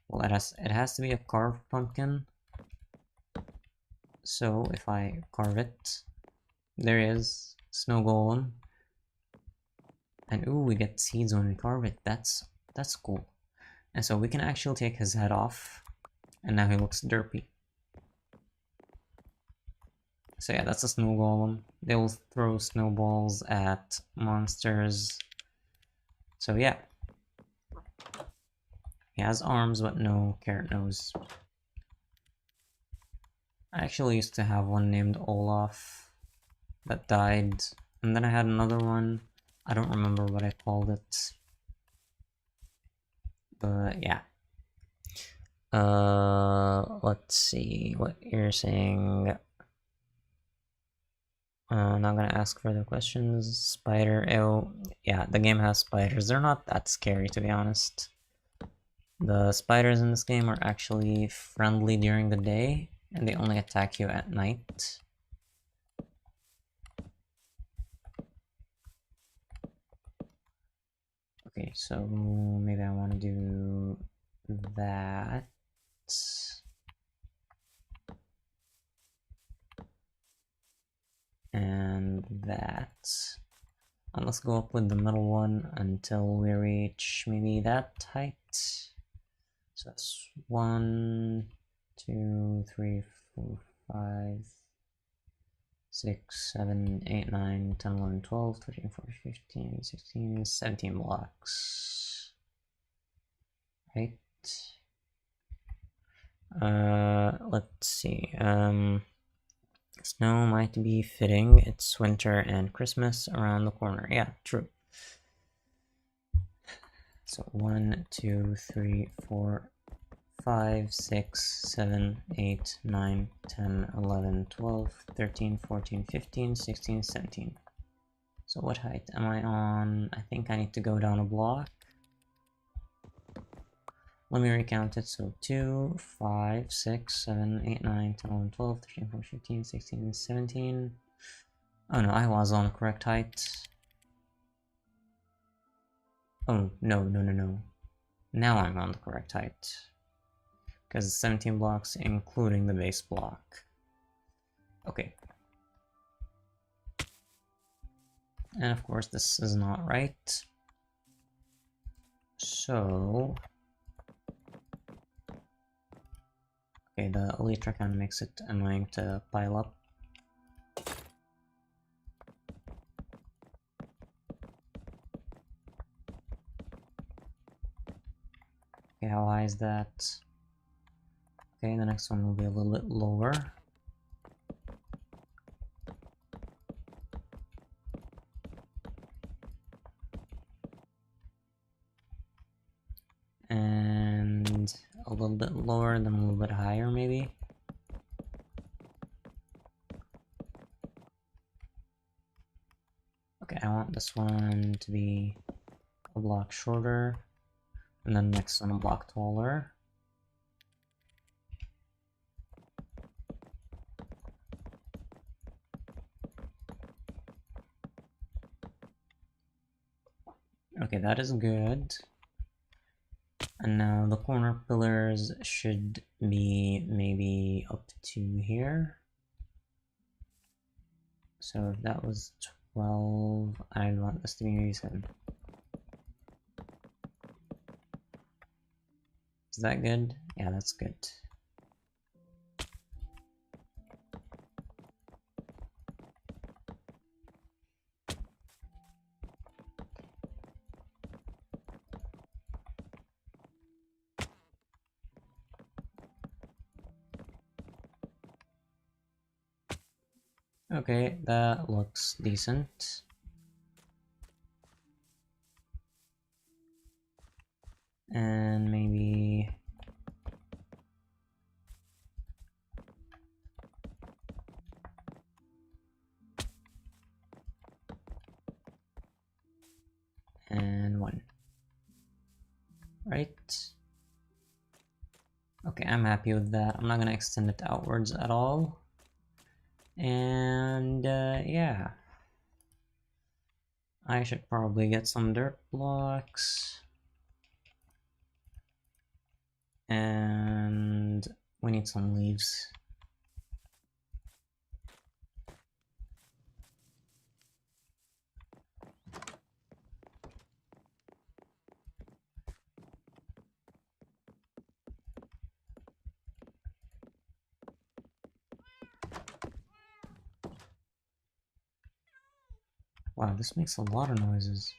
Well, it has to be a carved pumpkin. So if I carve it, there is snow golem. And ooh, we get seeds when we carve it. That's cool. And so we can actually take his head off, and now he looks derpy. So yeah, that's a snow golem. They will throw snowballs at monsters. So yeah. He has arms, but no carrot nose. I actually used to have one named Olaf that died. And then I had another one. I don't remember what I called it. But yeah. Let's see what you're saying. I'm not gonna ask further questions. Spider, oh, yeah, the game has spiders. They're not that scary, to be honest. The spiders in this game are actually friendly during the day, and they only attack you at night. Okay, so maybe I want to do that. And that. And let's go up with the middle one until we reach maybe that height. So that's 1, 2, 3, 4, 5, 6, 7, 8, 9, 10, 11, 12, 13, 14, 15, 16, 17 blocks. Right? Let's see. Snow might be fitting. It's winter and Christmas around the corner. Yeah, true. So 1, 2, 3, 4, 5, 6, 7, 8, 9, 10, 11, 12, 13, 14, 15, 16, 17. So what height am I on? I think I need to go down a block. Let me recount it. So 2, 5, 6, 7, 8, 9, 10, 11, 12, 13, 14, 15, 16, 17. Oh no, I was on the correct height. Oh, no. Now I'm on the correct height. Because 17 blocks, including the base block. Okay. And of course, this is not right. So... okay, the elytra kind of makes it annoying to pile up. Okay, how high is that? Okay, the next one will be a little bit lower. And a little bit lower, then a little bit higher maybe. Okay, I want this one to be a block shorter, and then the next one a block taller. Okay, that is good. And now the corner pillars should be maybe up to here. So if that was 12, I'd want this to be maybe 7. Is that good? Yeah, that's good. Okay, that looks decent. And maybe... and 1. Right? Okay, I'm happy with that. I'm not gonna extend it outwards at all. And yeah. I should probably get some dirt blocks. And we need some leaves. Wow, this makes a lot of noises.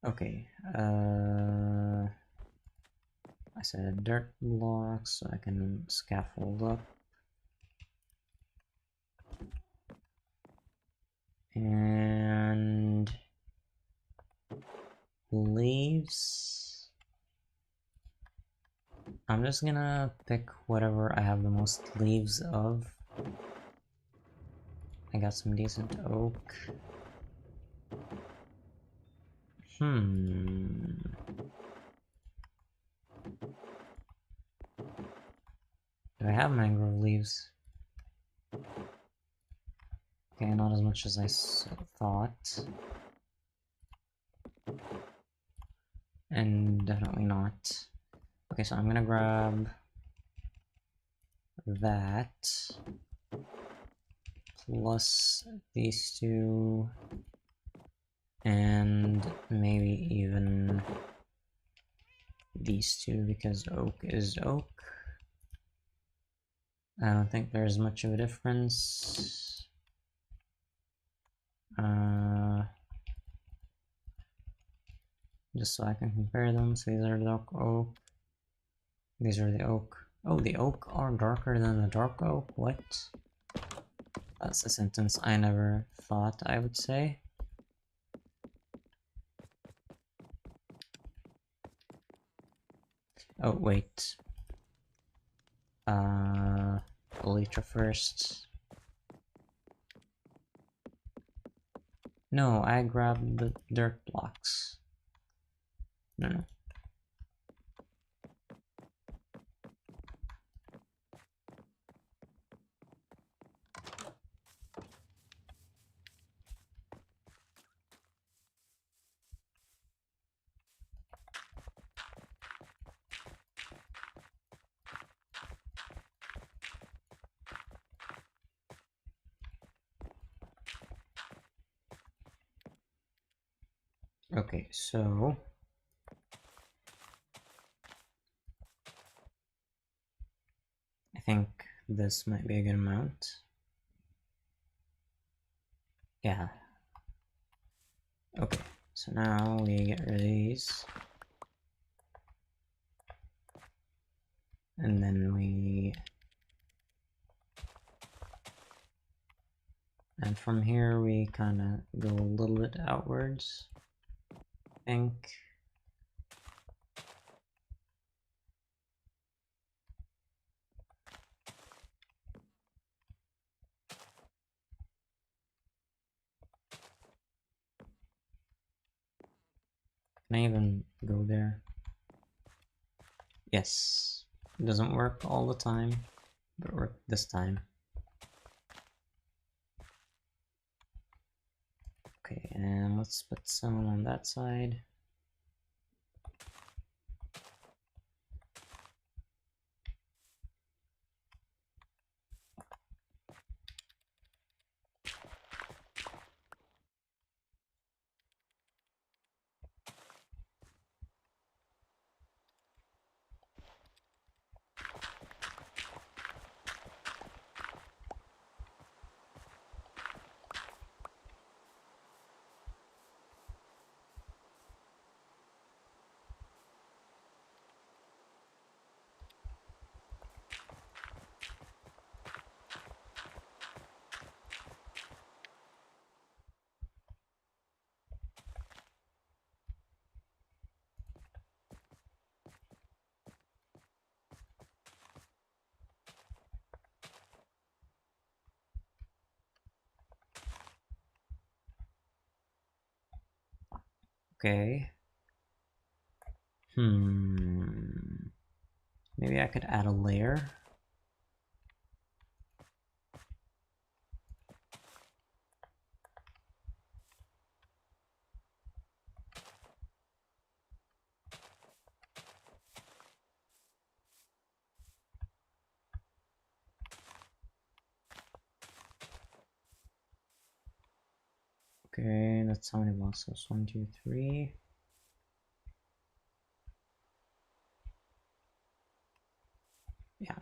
Okay, I said dirt blocks so I can scaffold up. And leaves. I'm just gonna pick whatever I have the most leaves of. I got some decent oak. Do I have mangrove leaves? Okay, not as much as I thought. And definitely not. Okay, so I'm gonna grab that plus these two, and maybe even these two, because oak is oak. I don't think there's much of a difference. Just so I can compare them. So these are dark oak. These are the oak. Oh, the oak are darker than the dark oak? What? That's a sentence I never thought I would say. Oh, wait. Elytra first. No, I grabbed the dirt blocks. No. Okay, so I think this might be a good amount. Yeah. Okay, so now we get rid of these. And then and from here we kind of go a little bit outwards, I think. Can I even go there? Yes. It doesn't work all the time, but it worked this time. Okay, and let's put some on that side. Okay. Maybe I could add a layer. Okay, that's how many blocks. So 1, 2, 3. Yeah.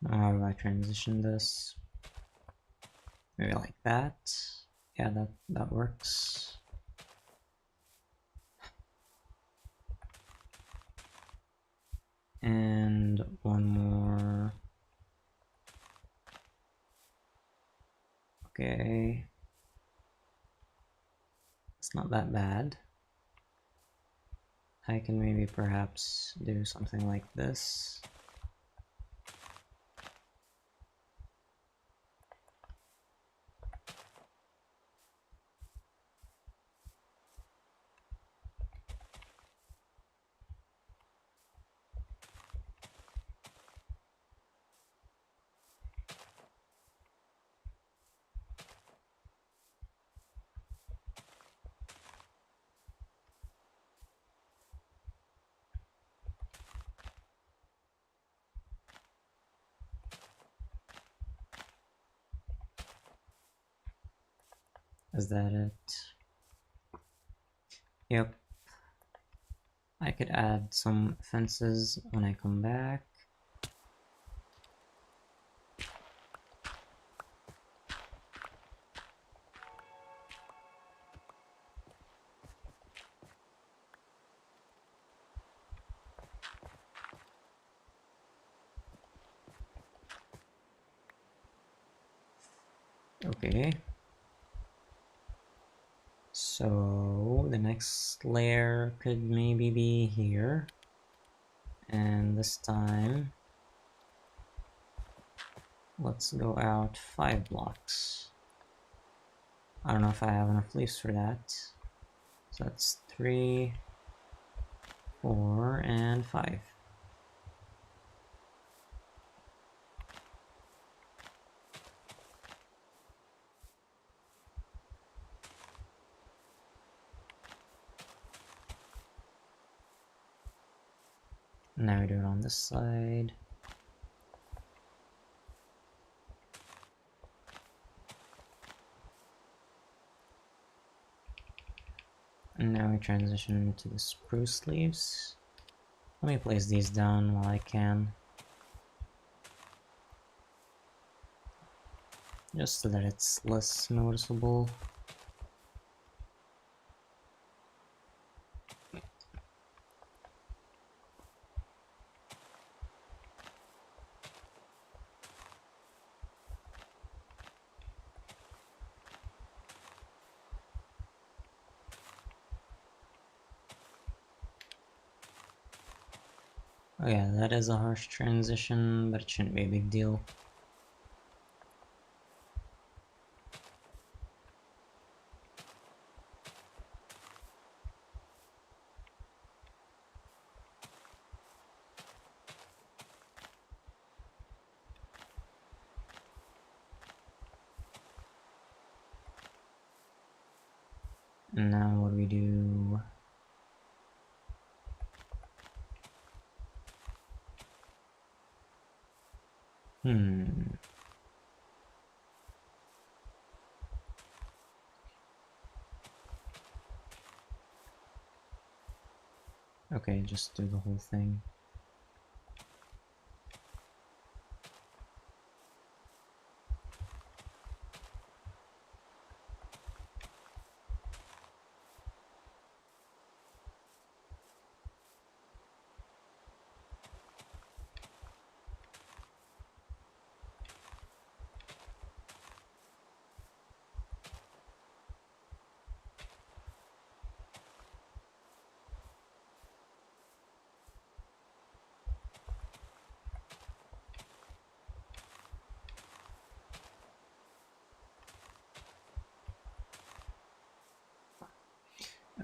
How do I transition this? Maybe like that. Yeah, that works. And one more. Okay. It's not that bad. I can maybe perhaps do something like this. Is that it? Yep. I could add some fences when I come back. Okay. So the next layer could maybe be here. And this time, let's go out 5 blocks. I don't know if I have enough leaves for that. So that's 3, 4, and 5. Now we do it on this side. And now we transition to the spruce leaves. Let me place these down while I can. Just so that it's less noticeable. Oh yeah, that is a harsh transition, but it shouldn't be a big deal. And now what do we do? Okay, just do the whole thing.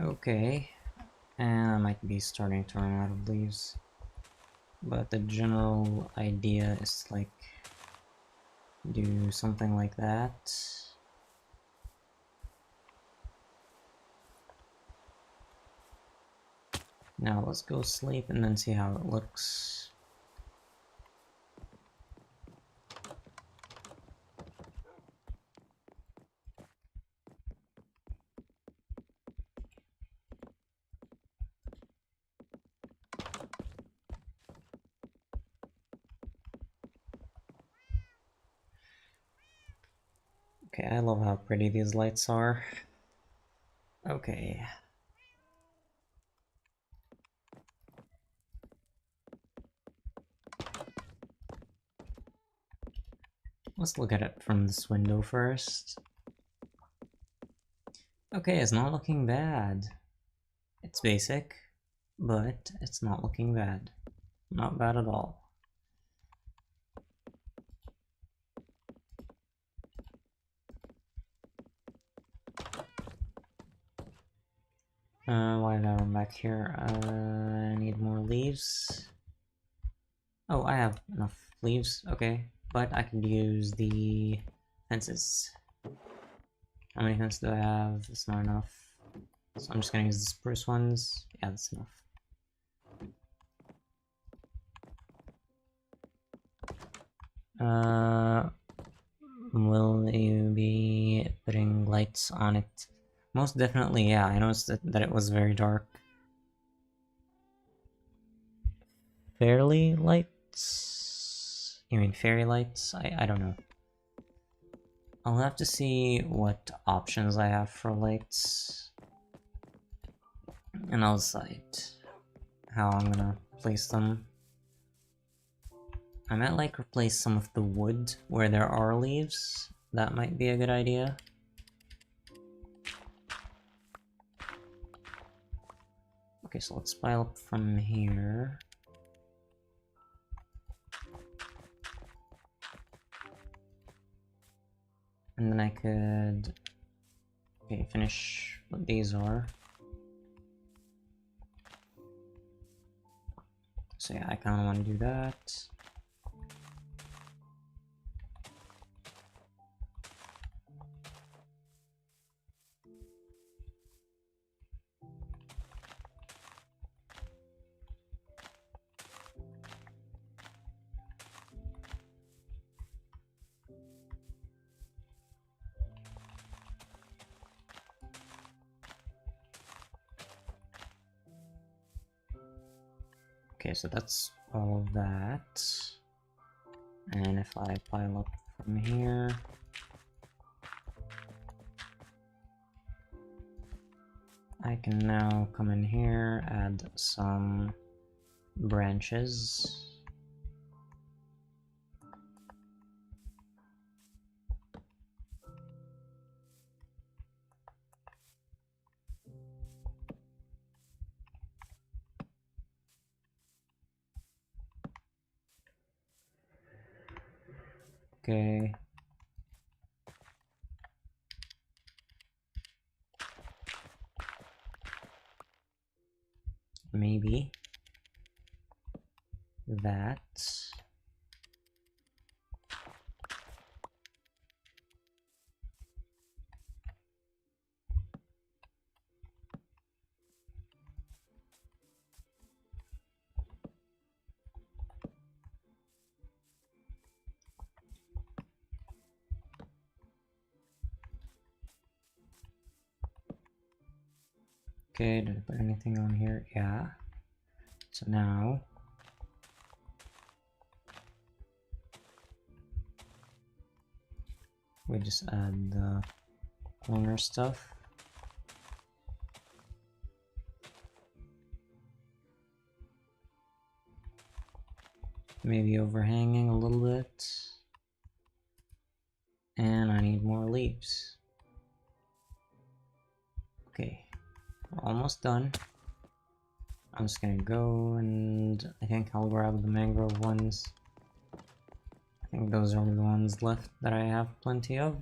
Okay, and I might be starting to run out of leaves. But the general idea is like do something like that. Now let's go sleep and then see how it looks. Okay, I love how pretty these lights are. Okay. Let's look at it from this window first. Okay, it's not looking bad. It's basic, but it's not looking bad. Not bad at all. Why did I run back here? I need more leaves. Oh, I have enough leaves, okay. But I could use the fences. How many fences do I have? It's not enough. So I'm just gonna use the spruce ones. Yeah, that's enough. Will you be putting lights on it? Most definitely, yeah. I noticed that it was very dark. Fairly lights? You mean fairy lights? I don't know. I'll have to see what options I have for lights. And I'll decide how I'm gonna place them. I might like replace some of the wood where there are leaves. That might be a good idea. Okay, so let's pile up from here. And then I could, okay, finish what these are. So yeah, I kind of want to do that. Okay, so that's all of that. And if I pile up from here, I can now come in here, add some branches. Okay. Maybe that. Okay, did I put anything on here? Yeah. So now we just add the corner stuff. Maybe overhanging a little bit. And I need more leaves. Okay, we're almost done. I'm just gonna go and I think I'll grab the mangrove ones. I think those are the ones left that I have plenty of.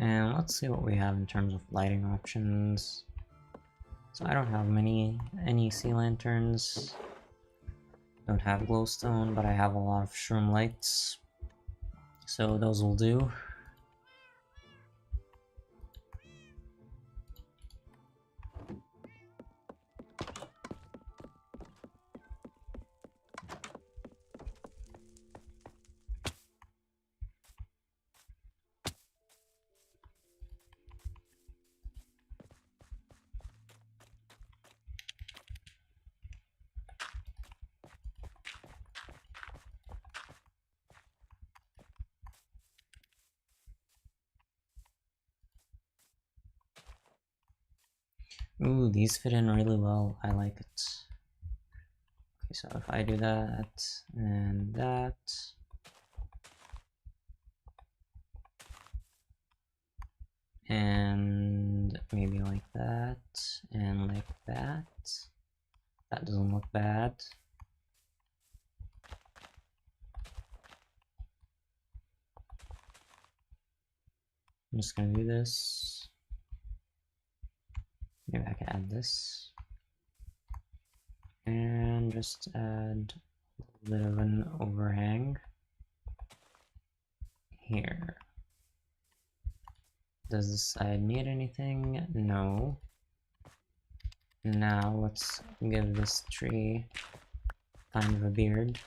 And let's see what we have in terms of lighting options. So I don't have any sea lanterns. Don't have glowstone, but I have a lot of shroom lights. So those will do. Ooh, these fit in really well. I like it. Okay, so if I do that and that, and maybe like that and like that, that doesn't look bad. I'm just gonna do this. Maybe I can add this and just add a bit of an overhang here. Does this side need anything? No. Now let's give this tree kind of a beard.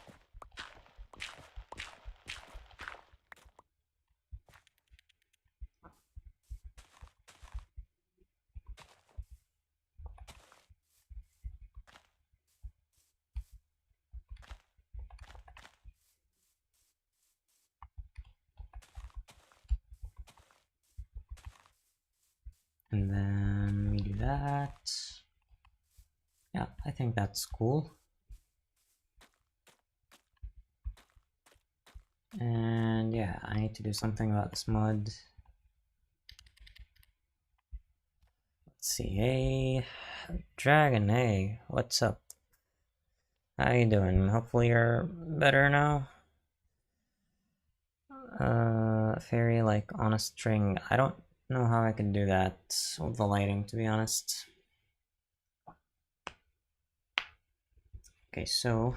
And then we do that. Yeah, I think that's cool. And yeah, I need to do something about this mud. Let's see, hey, Dragon, hey, what's up? How you doing? Hopefully you're better now. Fairy like on a string. I don't know how I can do that with the lighting, to be honest. Okay, so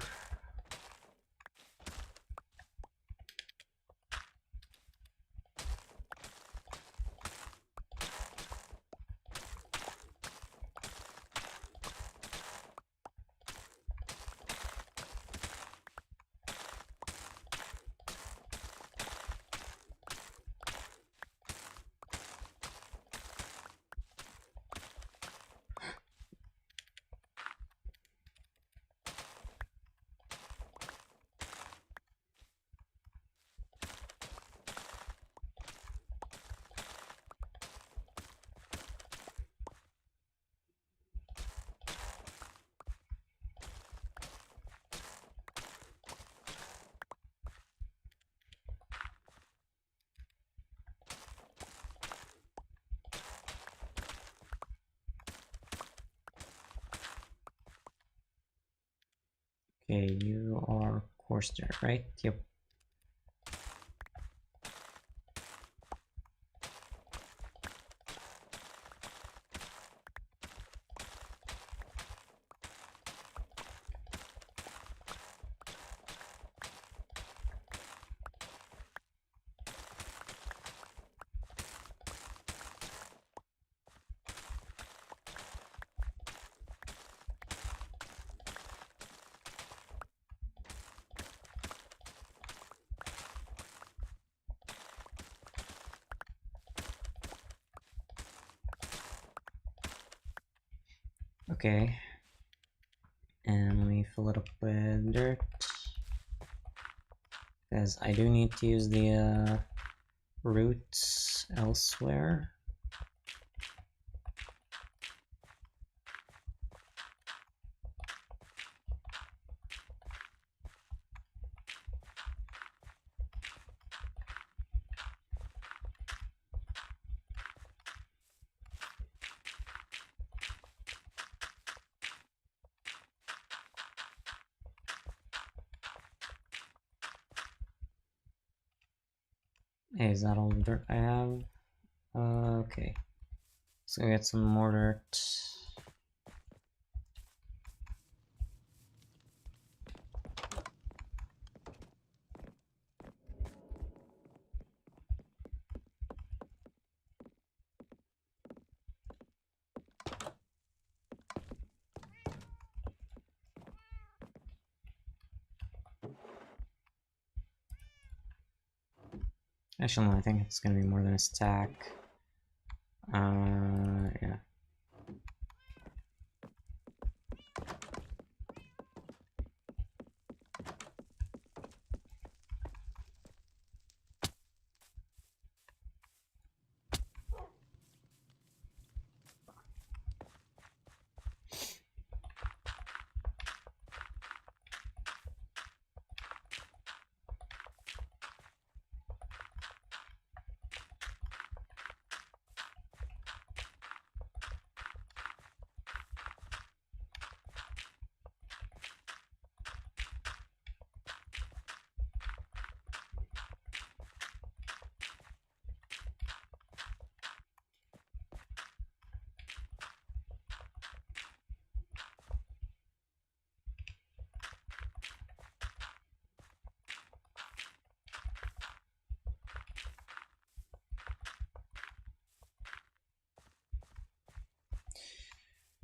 okay, you are coarse dirt, right? Yep. Okay. And let me fill it up with dirt. Because I do need to use the roots elsewhere. Hey, is that all the dirt I have? Okay. So get some more dirt. Actually, no, I think it's gonna be more than a stack. Yeah.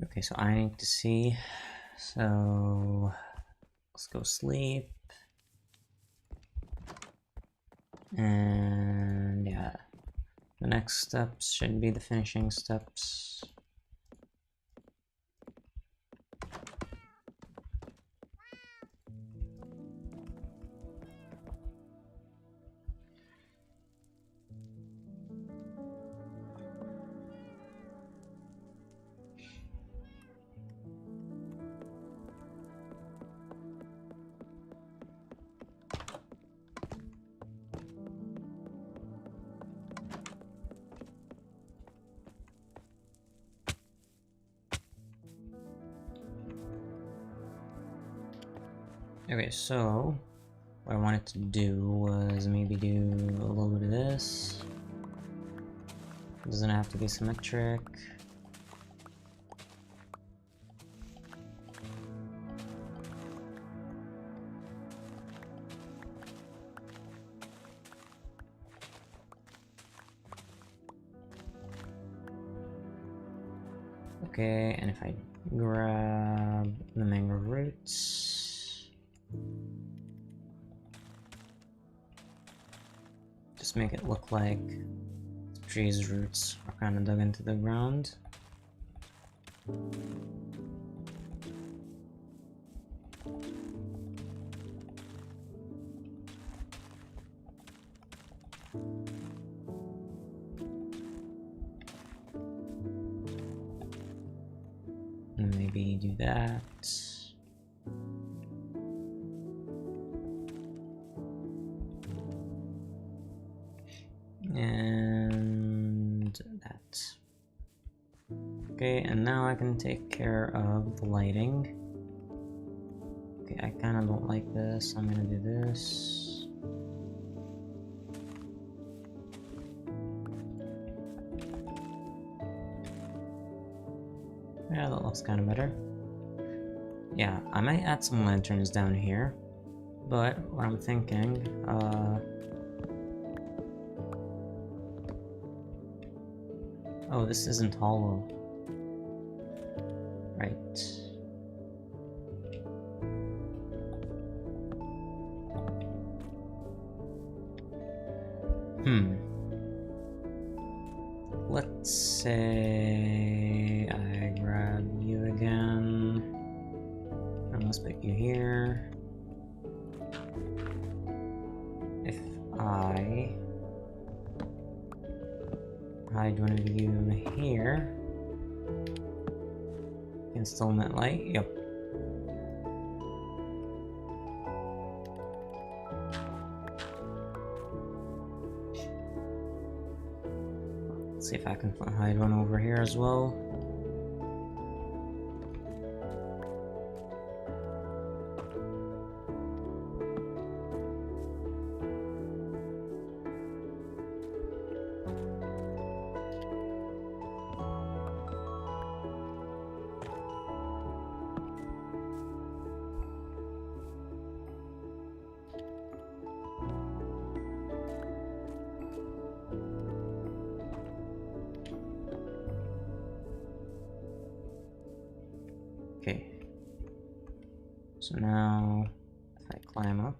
Okay, so I need to see. So let's go sleep. And yeah, the next steps should be the finishing steps. Okay, so what I wanted to do was maybe do a little bit of this. It doesn't have to be symmetric. Okay, and if I grab the mango roots, just make it look like the tree's roots are kind of dug into the ground. And maybe do that. And that. Okay, and now I can take care of the lighting. Okay, I kind of don't like this. I'm gonna do this. Yeah, that looks kind of better. Yeah, I might add some lanterns down here, but what I'm thinking, oh, this isn't hollow. Right. Let's say I grab you again. And let's put you here. If I hide one of you here, can still emit light. Yep. Let's see if I can hide one over here as well. Okay, so now if I climb up,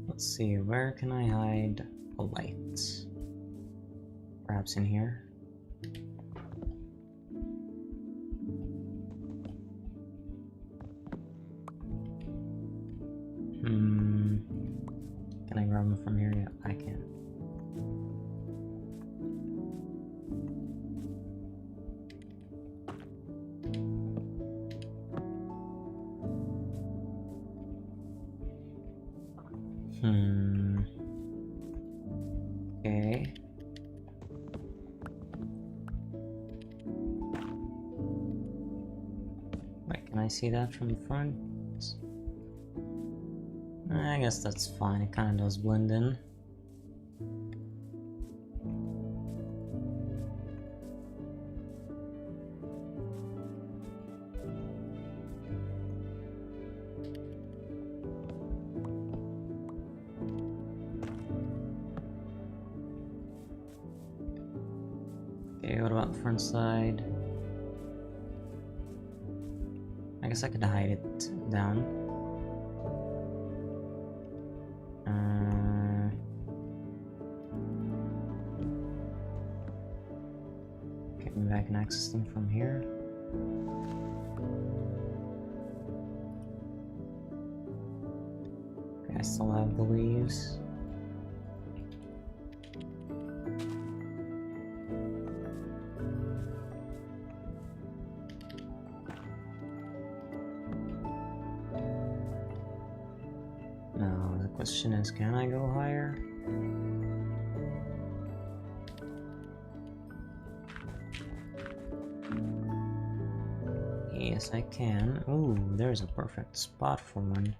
let's see, where can I hide a light? Perhaps in here? Can I grab them from here? Yeah, I can. Okay. Wait, can I see that from the front? I guess that's fine, it kind of does blend in. Okay, what about the front side? I guess I could hide it down. Okay, maybe I can access them from here. Okay, I still have the leaves. Now, the question is, can I go higher? Yes, I can. Ooh, there's a perfect spot for one.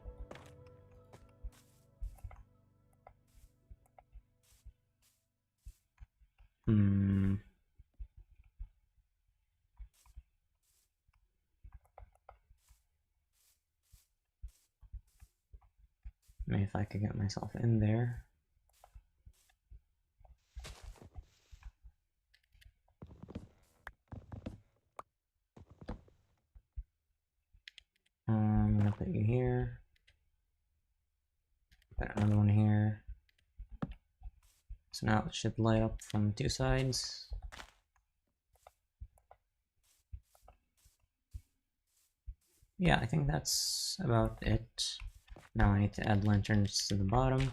Maybe if I could get myself in there. I'm gonna put you here. Put another one here. So now it should light up from two sides. Yeah, I think that's about it. Now I need to add lanterns to the bottom.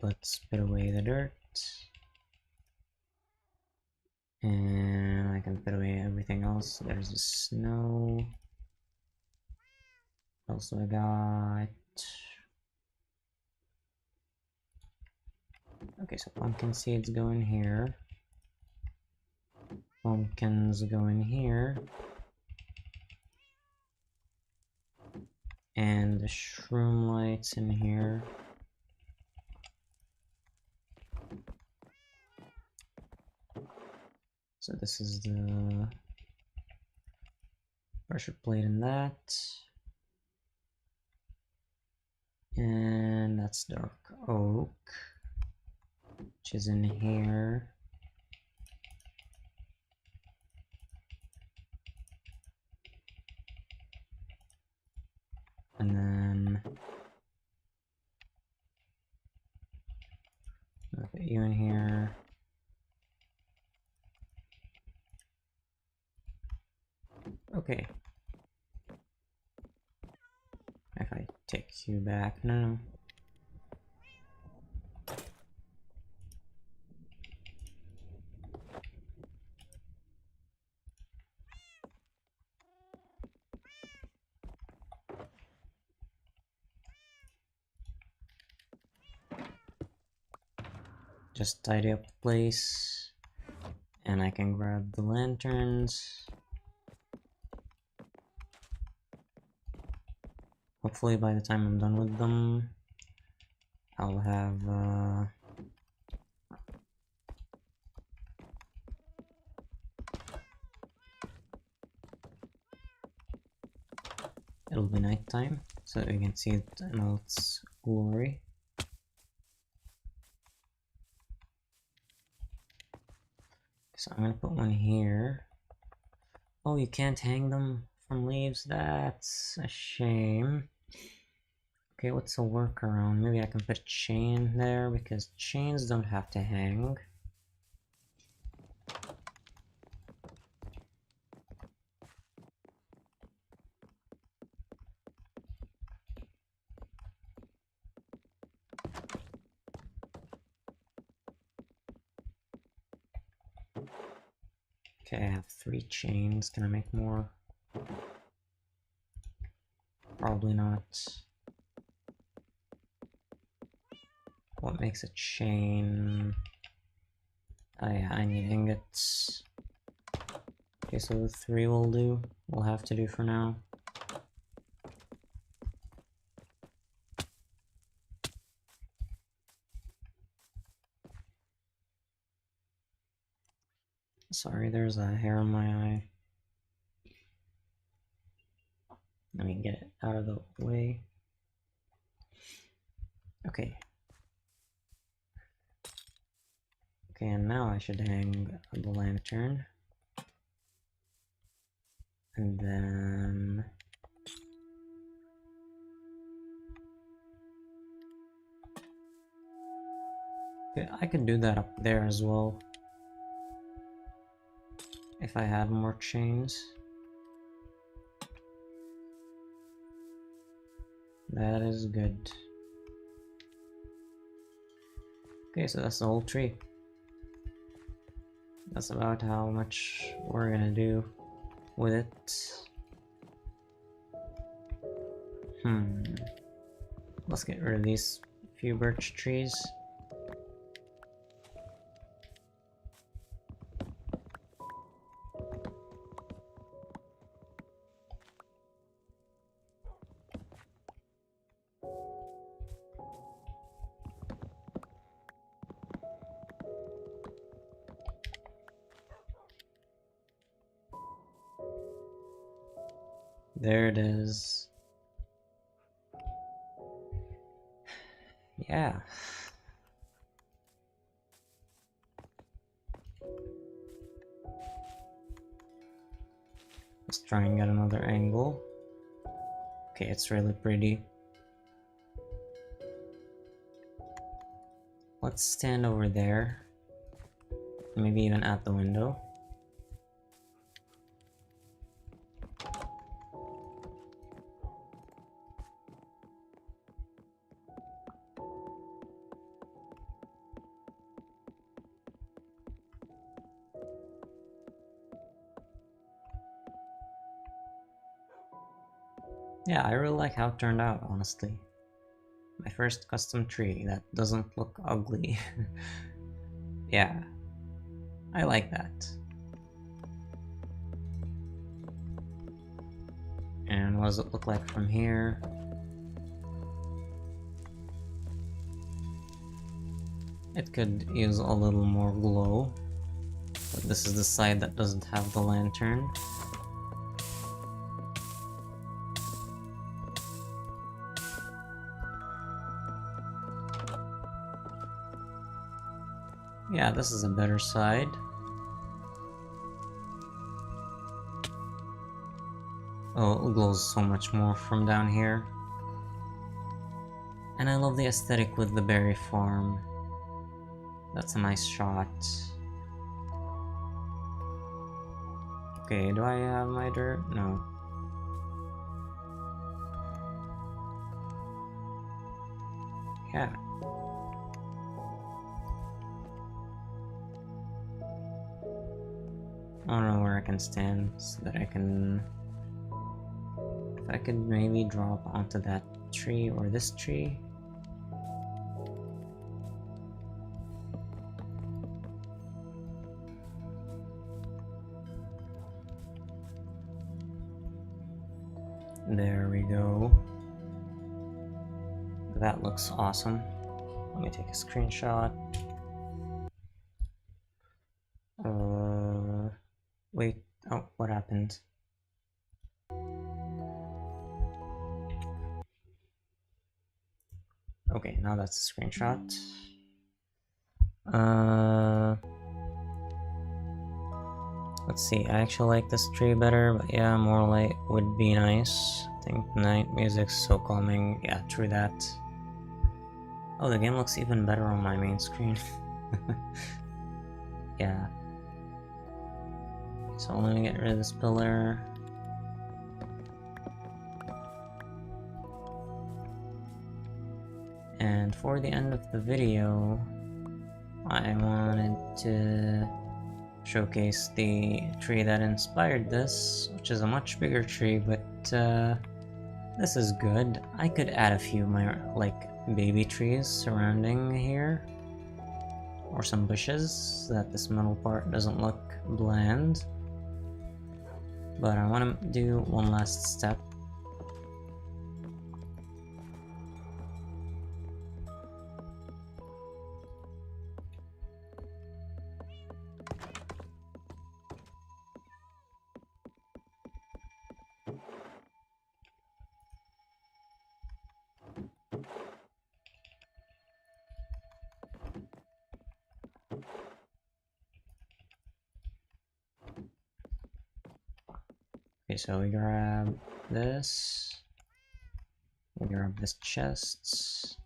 Let's put away the dirt. And I can put away everything else. There's the snow. Also I got... Okay, so pumpkin seeds go in here. Pumpkins go in here. And the shroom lights in here. So this is the pressure plate in that. And that's dark oak, which is in here. And then I'll put you in here. Okay. If I take you back, no. Just tidy up the place, and I can grab the lanterns. Hopefully by the time I'm done with them, I'll have it'll be nighttime, so you can see it in all its glory. So I'm gonna put one here. Oh, you can't hang them from leaves? That's a shame. Okay, what's a workaround? Maybe I can put a chain there, because chains don't have to hang. Okay, I have 3 chains. Can I make more? Probably not. What makes a chain? Oh yeah, I need ingots. Okay, so 3 will do. We'll have to do for now. Sorry, there's a hair on my eye. Let me get it out of the way. Okay. Okay, and now I should hang the lantern. And then... okay, I could do that up there as well. If I had more chains. That is good. Okay, so that's the whole tree. That's about how much we're gonna do with it. Let's get rid of these few birch trees. There it is. Yeah. Let's try and get another angle. Okay, it's really pretty. Let's stand over there. Maybe even at the window. Yeah, I really like how it turned out, honestly. My first custom tree that doesn't look ugly. Yeah, I like that. And what does it look like from here? It could use a little more glow. But this is the side that doesn't have the lantern. Yeah, this is a better side. Oh, it glows so much more from down here. And I love the aesthetic with the berry farm. That's a nice shot. Okay, do I have my dirt? No. Yeah. I don't know where I can stand so that I can... if I could maybe drop onto that tree or this tree. There we go. That looks awesome. Let me take a screenshot. Wait. Oh, what happened? Okay, now that's a screenshot. Let's see. I actually like this tree better, but yeah, more light would be nice. I think night music's so calming. Yeah, true that. Oh, the game looks even better on my main screen. Yeah. So let me get rid of this pillar. And for the end of the video, I wanted to showcase the tree that inspired this, which is a much bigger tree, but this is good. I could add a few more, like, baby trees surrounding here, or some bushes so that this middle part doesn't look bland. But I want to do one last step. Okay, so we grab this. We grab this chests.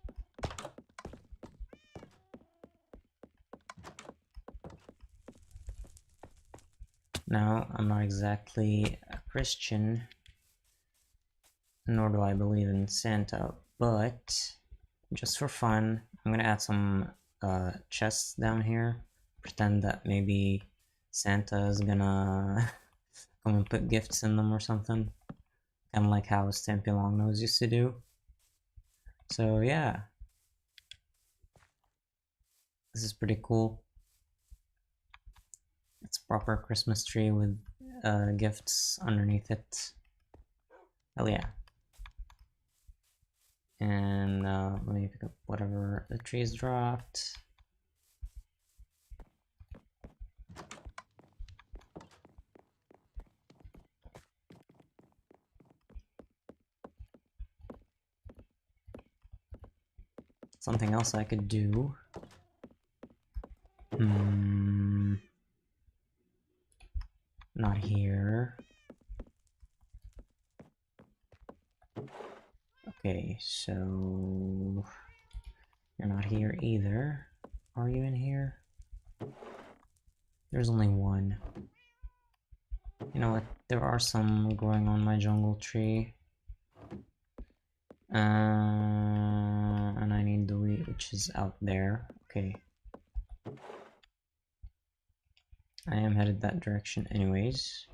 Now, I'm not exactly a Christian, nor do I believe in Santa, but just for fun, I'm gonna add some chests down here. Pretend that maybe Santa is gonna come and put gifts in them or something. Kind of like how Stampy Longnose used to do. So yeah, this is pretty cool. It's a proper Christmas tree with gifts underneath it. Hell yeah. And let me pick up whatever the trees dropped. Something else I could do. Not here. Okay, so you're not here either. Are you in here? There's only one. You know what? There are some growing on my jungle tree. And I need the wheat, which is out there. Okay. I am headed that direction anyways.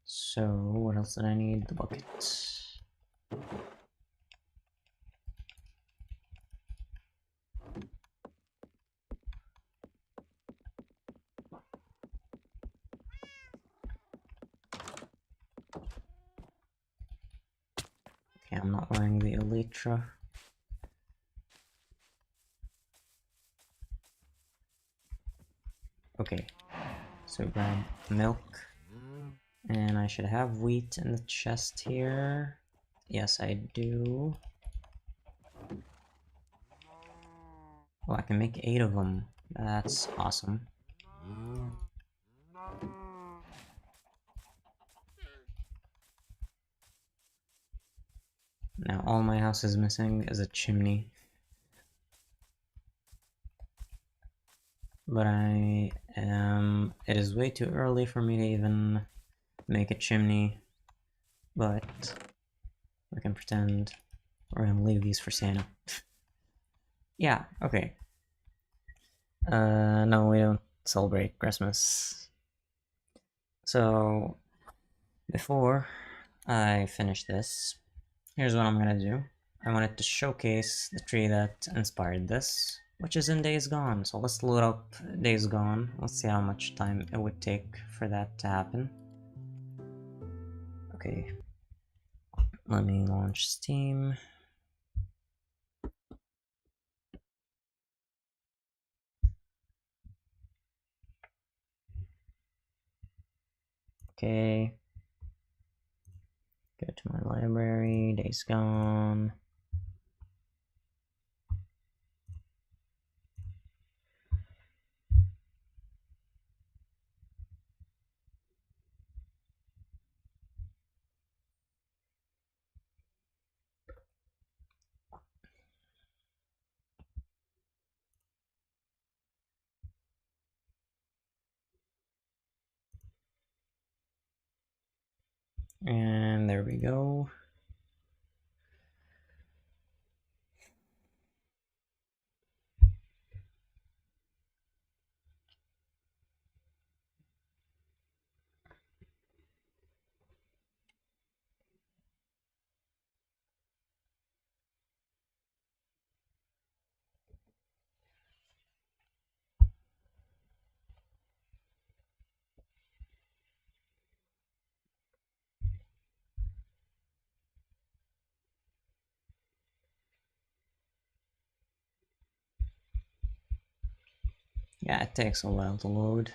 So, what else did I need? The bucket. Okay, I'm not wearing the elytra. Okay, so grab milk. And I should have wheat in the chest here. Yes, I do. Oh, I can make 8 of them. That's awesome. Now all my house is missing is a chimney. But it is way too early for me to even make a chimney. But we can pretend we're gonna leave these for Santa. Yeah, okay. No, we don't celebrate Christmas. So, before I finish this, here's what I'm gonna do. I wanted to showcase the tree that inspired this, which is in Days Gone. So let's load up Days Gone. Let's see how much time it would take for that to happen. Okay. Let me launch Steam. Okay. Go to my library, Days Gone. And there we go. Yeah, it takes a while to load.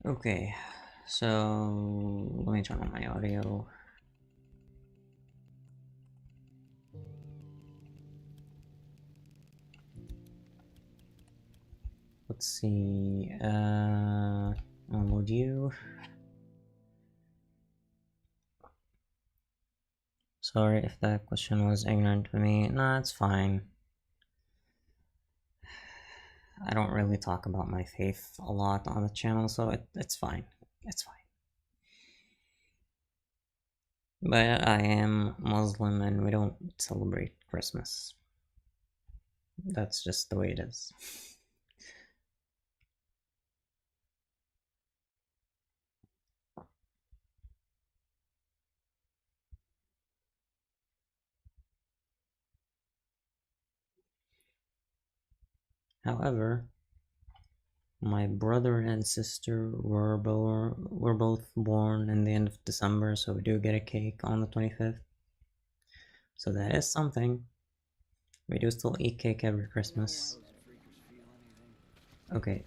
Okay, so let me turn on my audio. Let's see, unload you. Sorry if that question was ignorant to me. Nah, it's fine. I don't really talk about my faith a lot on the channel, so it's fine. It's fine. But I am Muslim and we don't celebrate Christmas. That's just the way it is. However, my brother and sister were both born in the end of December, so we do get a cake on the 25th. So that is something. We do still eat cake every Christmas. Okay,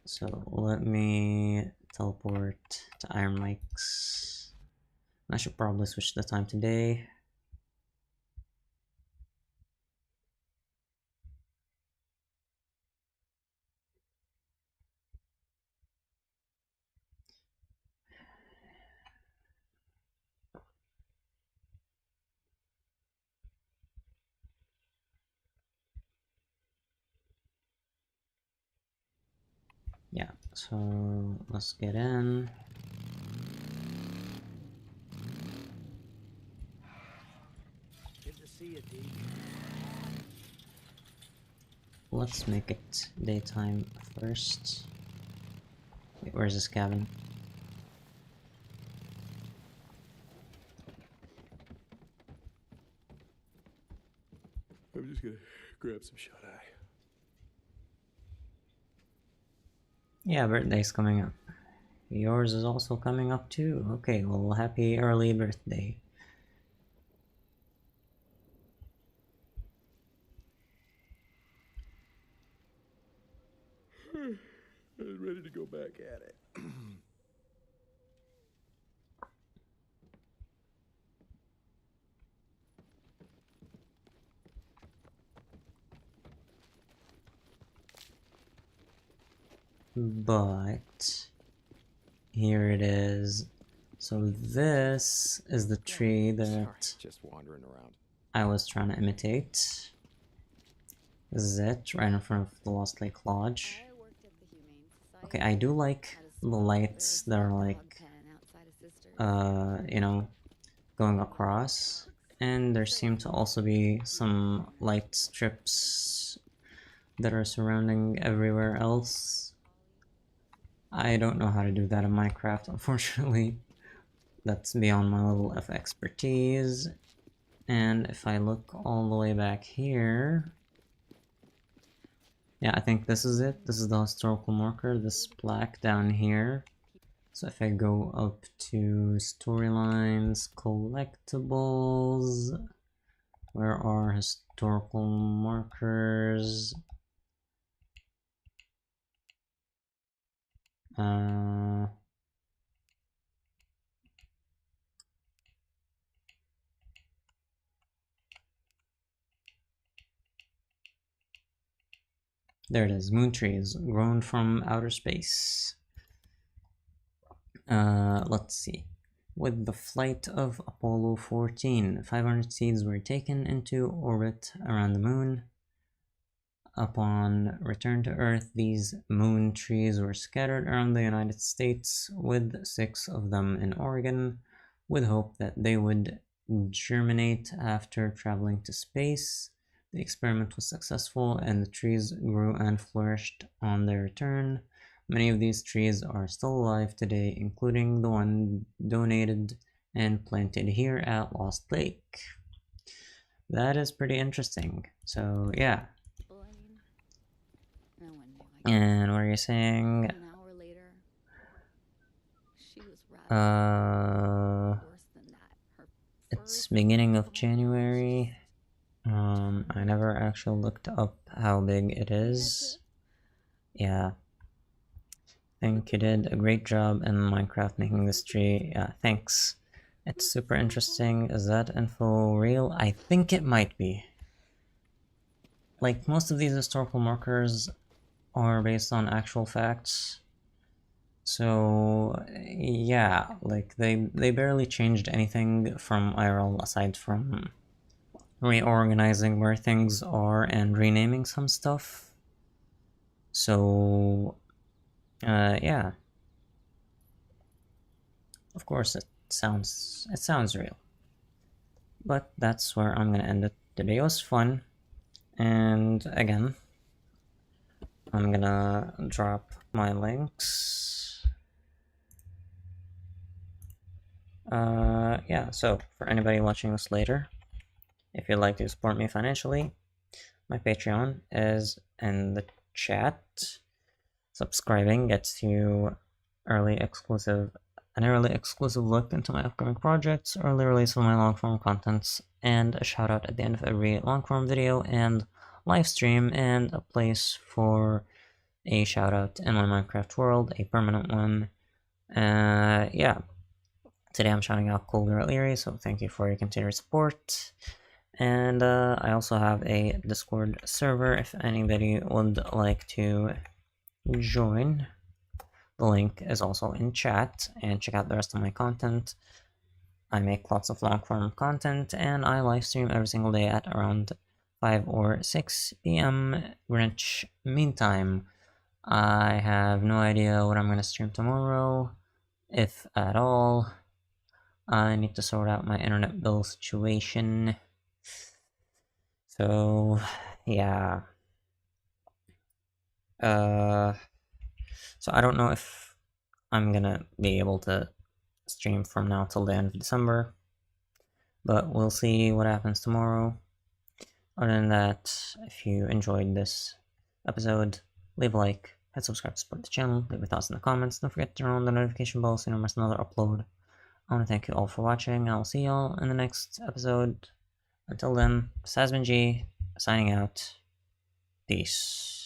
so let me teleport to Iron Mike's. I should probably switch the time today. Yeah, so let's get in. Good to see you, D. Let's make it daytime first. Wait, where's this cabin? I'm just gonna grab some shut eye. Yeah, birthday's coming up. Yours is also coming up too. Okay, well, happy early birthday. I was ready to go back at it. But here it is. So this is the tree that Just wandering around. I was trying to imitate. This is it, right in front of the Lost Lake Lodge. Okay, I do like the lights that are like, you know, going across. And there seem to also be some light strips that are surrounding everywhere else. I don't know how to do that in Minecraft, unfortunately. That's beyond my level of expertise. And if I look all the way back here... Yeah, I think this is it. This is the historical marker, this plaque down here. So if I go up to storylines, collectibles, where are historical markers? There it is, moon trees grown from outer space. Let's see. With the flight of Apollo 14, 500 seeds were taken into orbit around the moon. Upon return to Earth, these moon trees were scattered around the United States, with 6 of them in Oregon, with hope that they would germinate after traveling to space. The experiment was successful, and the trees grew and flourished on their return. Many of these trees are still alive today, including the one donated and planted here at Lost Lake. That is pretty interesting. So yeah. Blaine. No one knew I could. And what are you saying? An hour later, she was rather worse than that. Her It's fur beginning of was January. I never actually looked up how big it is. Yeah. I think you did a great job in Minecraft making this tree. Yeah, thanks. It's super interesting. Is that info real? I think it might be. Like, most of these historical markers are based on actual facts. So, yeah, like, they barely changed anything from IRL aside from reorganizing where things are and renaming some stuff. So, yeah. Of course, it sounds real. But that's where I'm gonna end it. The video was fun, and again, I'm gonna drop my links. Yeah, so for anybody watching this later, if you'd like to support me financially, my Patreon is in the chat. Subscribing gets you an early exclusive look into my upcoming projects, early release of my long-form contents, and a shout out at the end of every long-form video and live stream, and a place for a shout out in my Minecraft world, a permanent one. Yeah. Today I'm shouting out Cool Girl Eerie, so thank you for your continued support. And I also have a Discord server if anybody would like to join. The link is also in chat, and check out the rest of my content. I make lots of long form content, and I live stream every single day at around 5 or 6 p.m. Greenwich Mean Time. I have no idea what I'm going to stream tomorrow, if at all. I need to sort out my internet bill situation. So, yeah. So I don't know if I'm gonna be able to stream from now till the end of December, but we'll see what happens tomorrow. Other than that, if you enjoyed this episode, leave a like, hit subscribe to support the channel, leave your thoughts in the comments, don't forget to turn on the notification bell so you don't miss another upload. I want to thank you all for watching, and I'll see y'all in the next episode. Until then, this has been G, signing out. Peace.